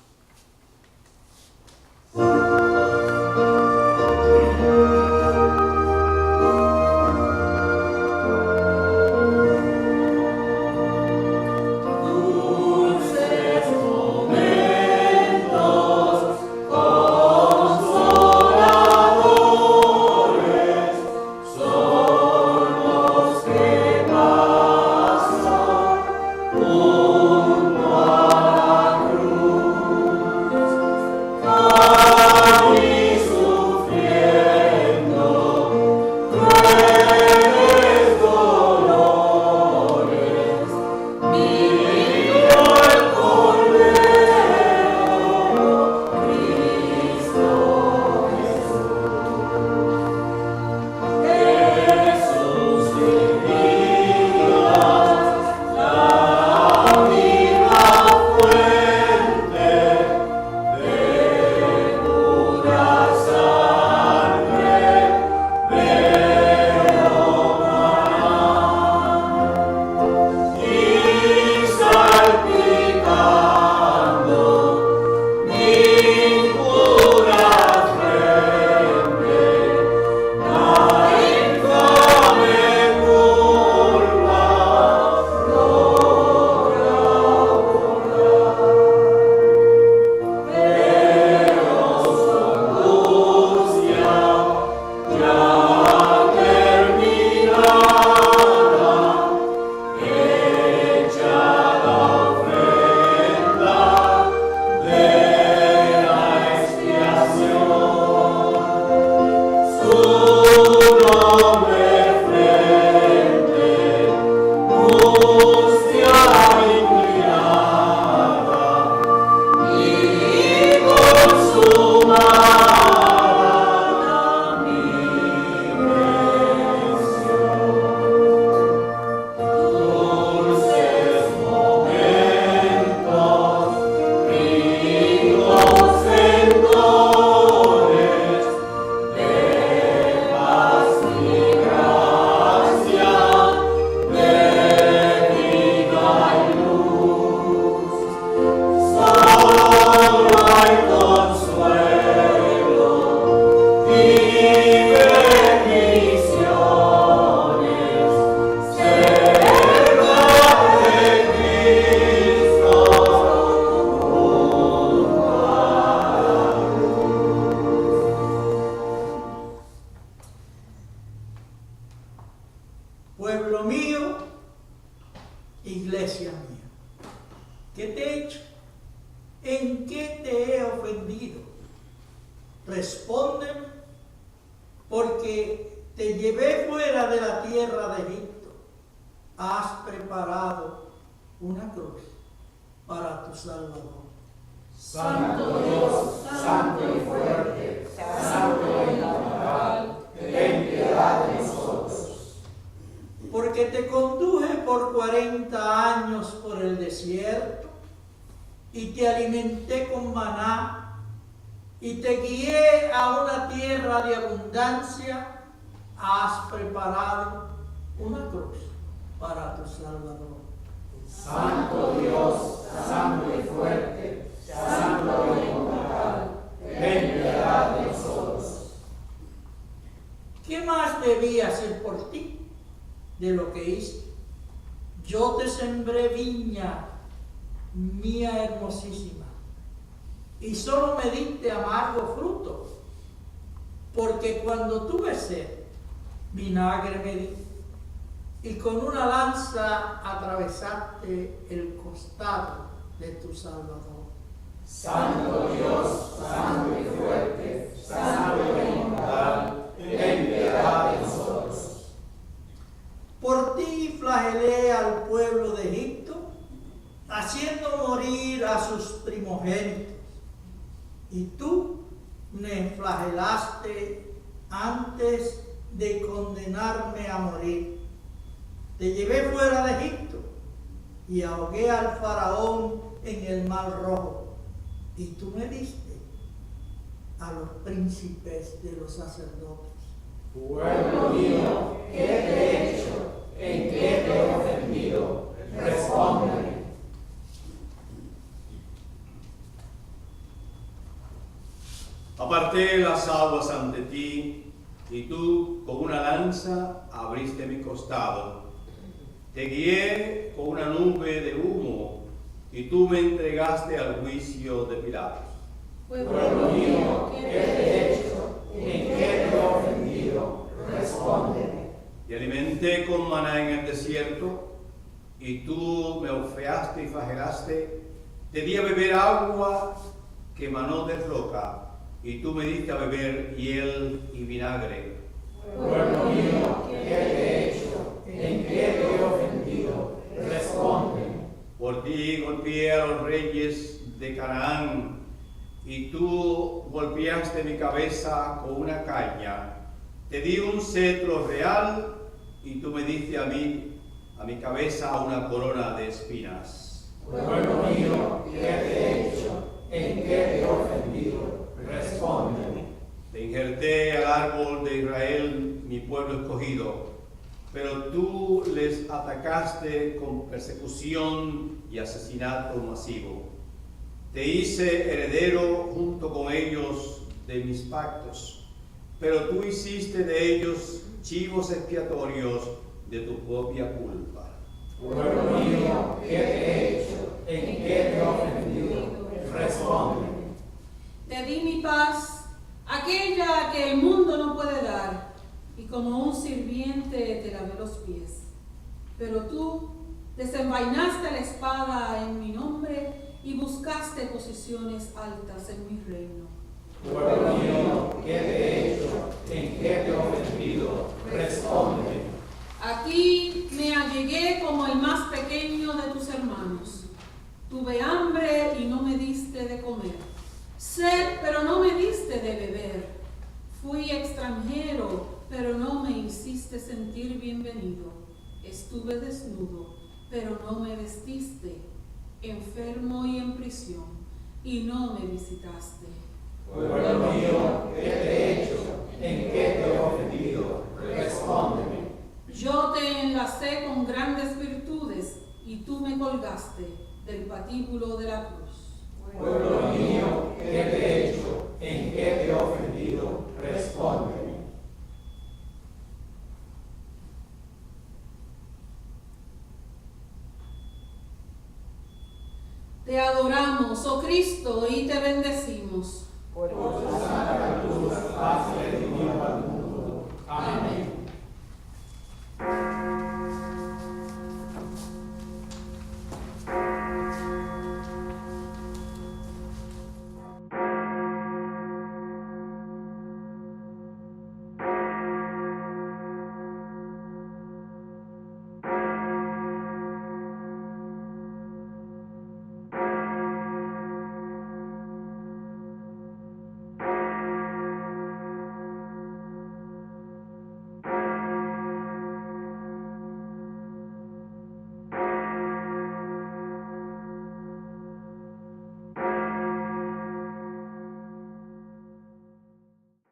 Pueblo mío, iglesia mía, ¿qué te he hecho? ¿En qué te he ofendido? Respóndeme, porque te llevé fuera de la tierra de Egipto. Has preparado una cruz para tu Salvador. Santo Dios, santo y fuerte, santo e inmortal, ten piedad de nosotros. Porque te conduje por 40 años por el desierto, y te alimenté con maná, y te guié a una tierra de abundancia. Has preparado una cruz para tu Salvador. Santo Dios, santo y fuerte, santo e inmortal, ten piedad de nosotros. ¿Qué más debía hacer por ti? de lo que hice. Yo te sembré viña, mía hermosísima, y solo me diste amargo fruto, porque cuando tuve sed, vinagre me diste, y con una lanza atravesaste el costado de tu Salvador. Santo Dios, santo y fuerte, santo e inmortal, ten piedad de nosotros. Por ti flagelé al pueblo de Egipto, haciendo morir a sus primogénitos. Y tú me flagelaste antes de condenarme a morir. Te llevé fuera de Egipto y ahogué al faraón en el mar Rojo. Y tú me diste a los príncipes de los sacerdotes. Pueblo mío, ¿qué te he hecho? ¿En qué te he ofendido? Respóndeme. Aparté las aguas ante ti, y tú con una lanza abriste mi costado. Te guié con una nube de humo, y tú me entregaste al juicio de Pilato. Pueblo mío, ¿qué te he hecho? ¿En qué te he ofendido? Respóndeme. Te alimenté con maná en el desierto, y tú me ofreaste y flagelaste. Te di a beber agua que manó de roca, y tú me diste a beber hiel y vinagre. Pueblo mío, ¿qué te he hecho? ¿En qué te he ofendido? Respóndeme. Por ti golpeé a los reyes de Canaán, y tú golpeaste mi cabeza con una caña. Te di un cetro real, y tú me diste a mi cabeza una corona de espinas. Pueblo mío, ¿qué te he hecho? ¿En qué te he ofendido? Respóndeme. Te injerté al árbol de Israel, mi pueblo escogido, pero tú les atacaste con persecución y asesinato masivo. Te hice heredero junto con ellos de mis pactos, pero tú hiciste de ellos chivos expiatorios de tu propia culpa. Pueblo mío, ¿qué te he hecho? ¿En qué te he ofendido? Respóndeme. Te di mi paz, aquella que el mundo no puede dar, y como un sirviente te lavé los pies. Pero tú desenvainaste la espada en mi nombre y buscaste posiciones altas en mi reino. Pueblo mío, ¿qué te he hecho? ¿En qué te he ofendido? Respóndeme. A ti me allegué como el más pequeño de tus hermanos. Tuve hambre y no me diste de comer. Sed, pero no me diste de beber. Fui extranjero, pero no me hiciste sentir bienvenido. Estuve desnudo, pero no me vestiste. Enfermo y en prisión, y no me visitaste. Pueblo mío, ¿qué te he hecho? ¿En qué te he ofendido? Respóndeme. Yo te enlacé con grandes virtudes, y tú me colgaste del patíbulo de la cruz. Pueblo mío, ¿qué te he hecho? ¿En qué te he ofendido? Respóndeme. Te adoramos, oh Cristo, y te bendecimos. Por tu santa cruz, haz de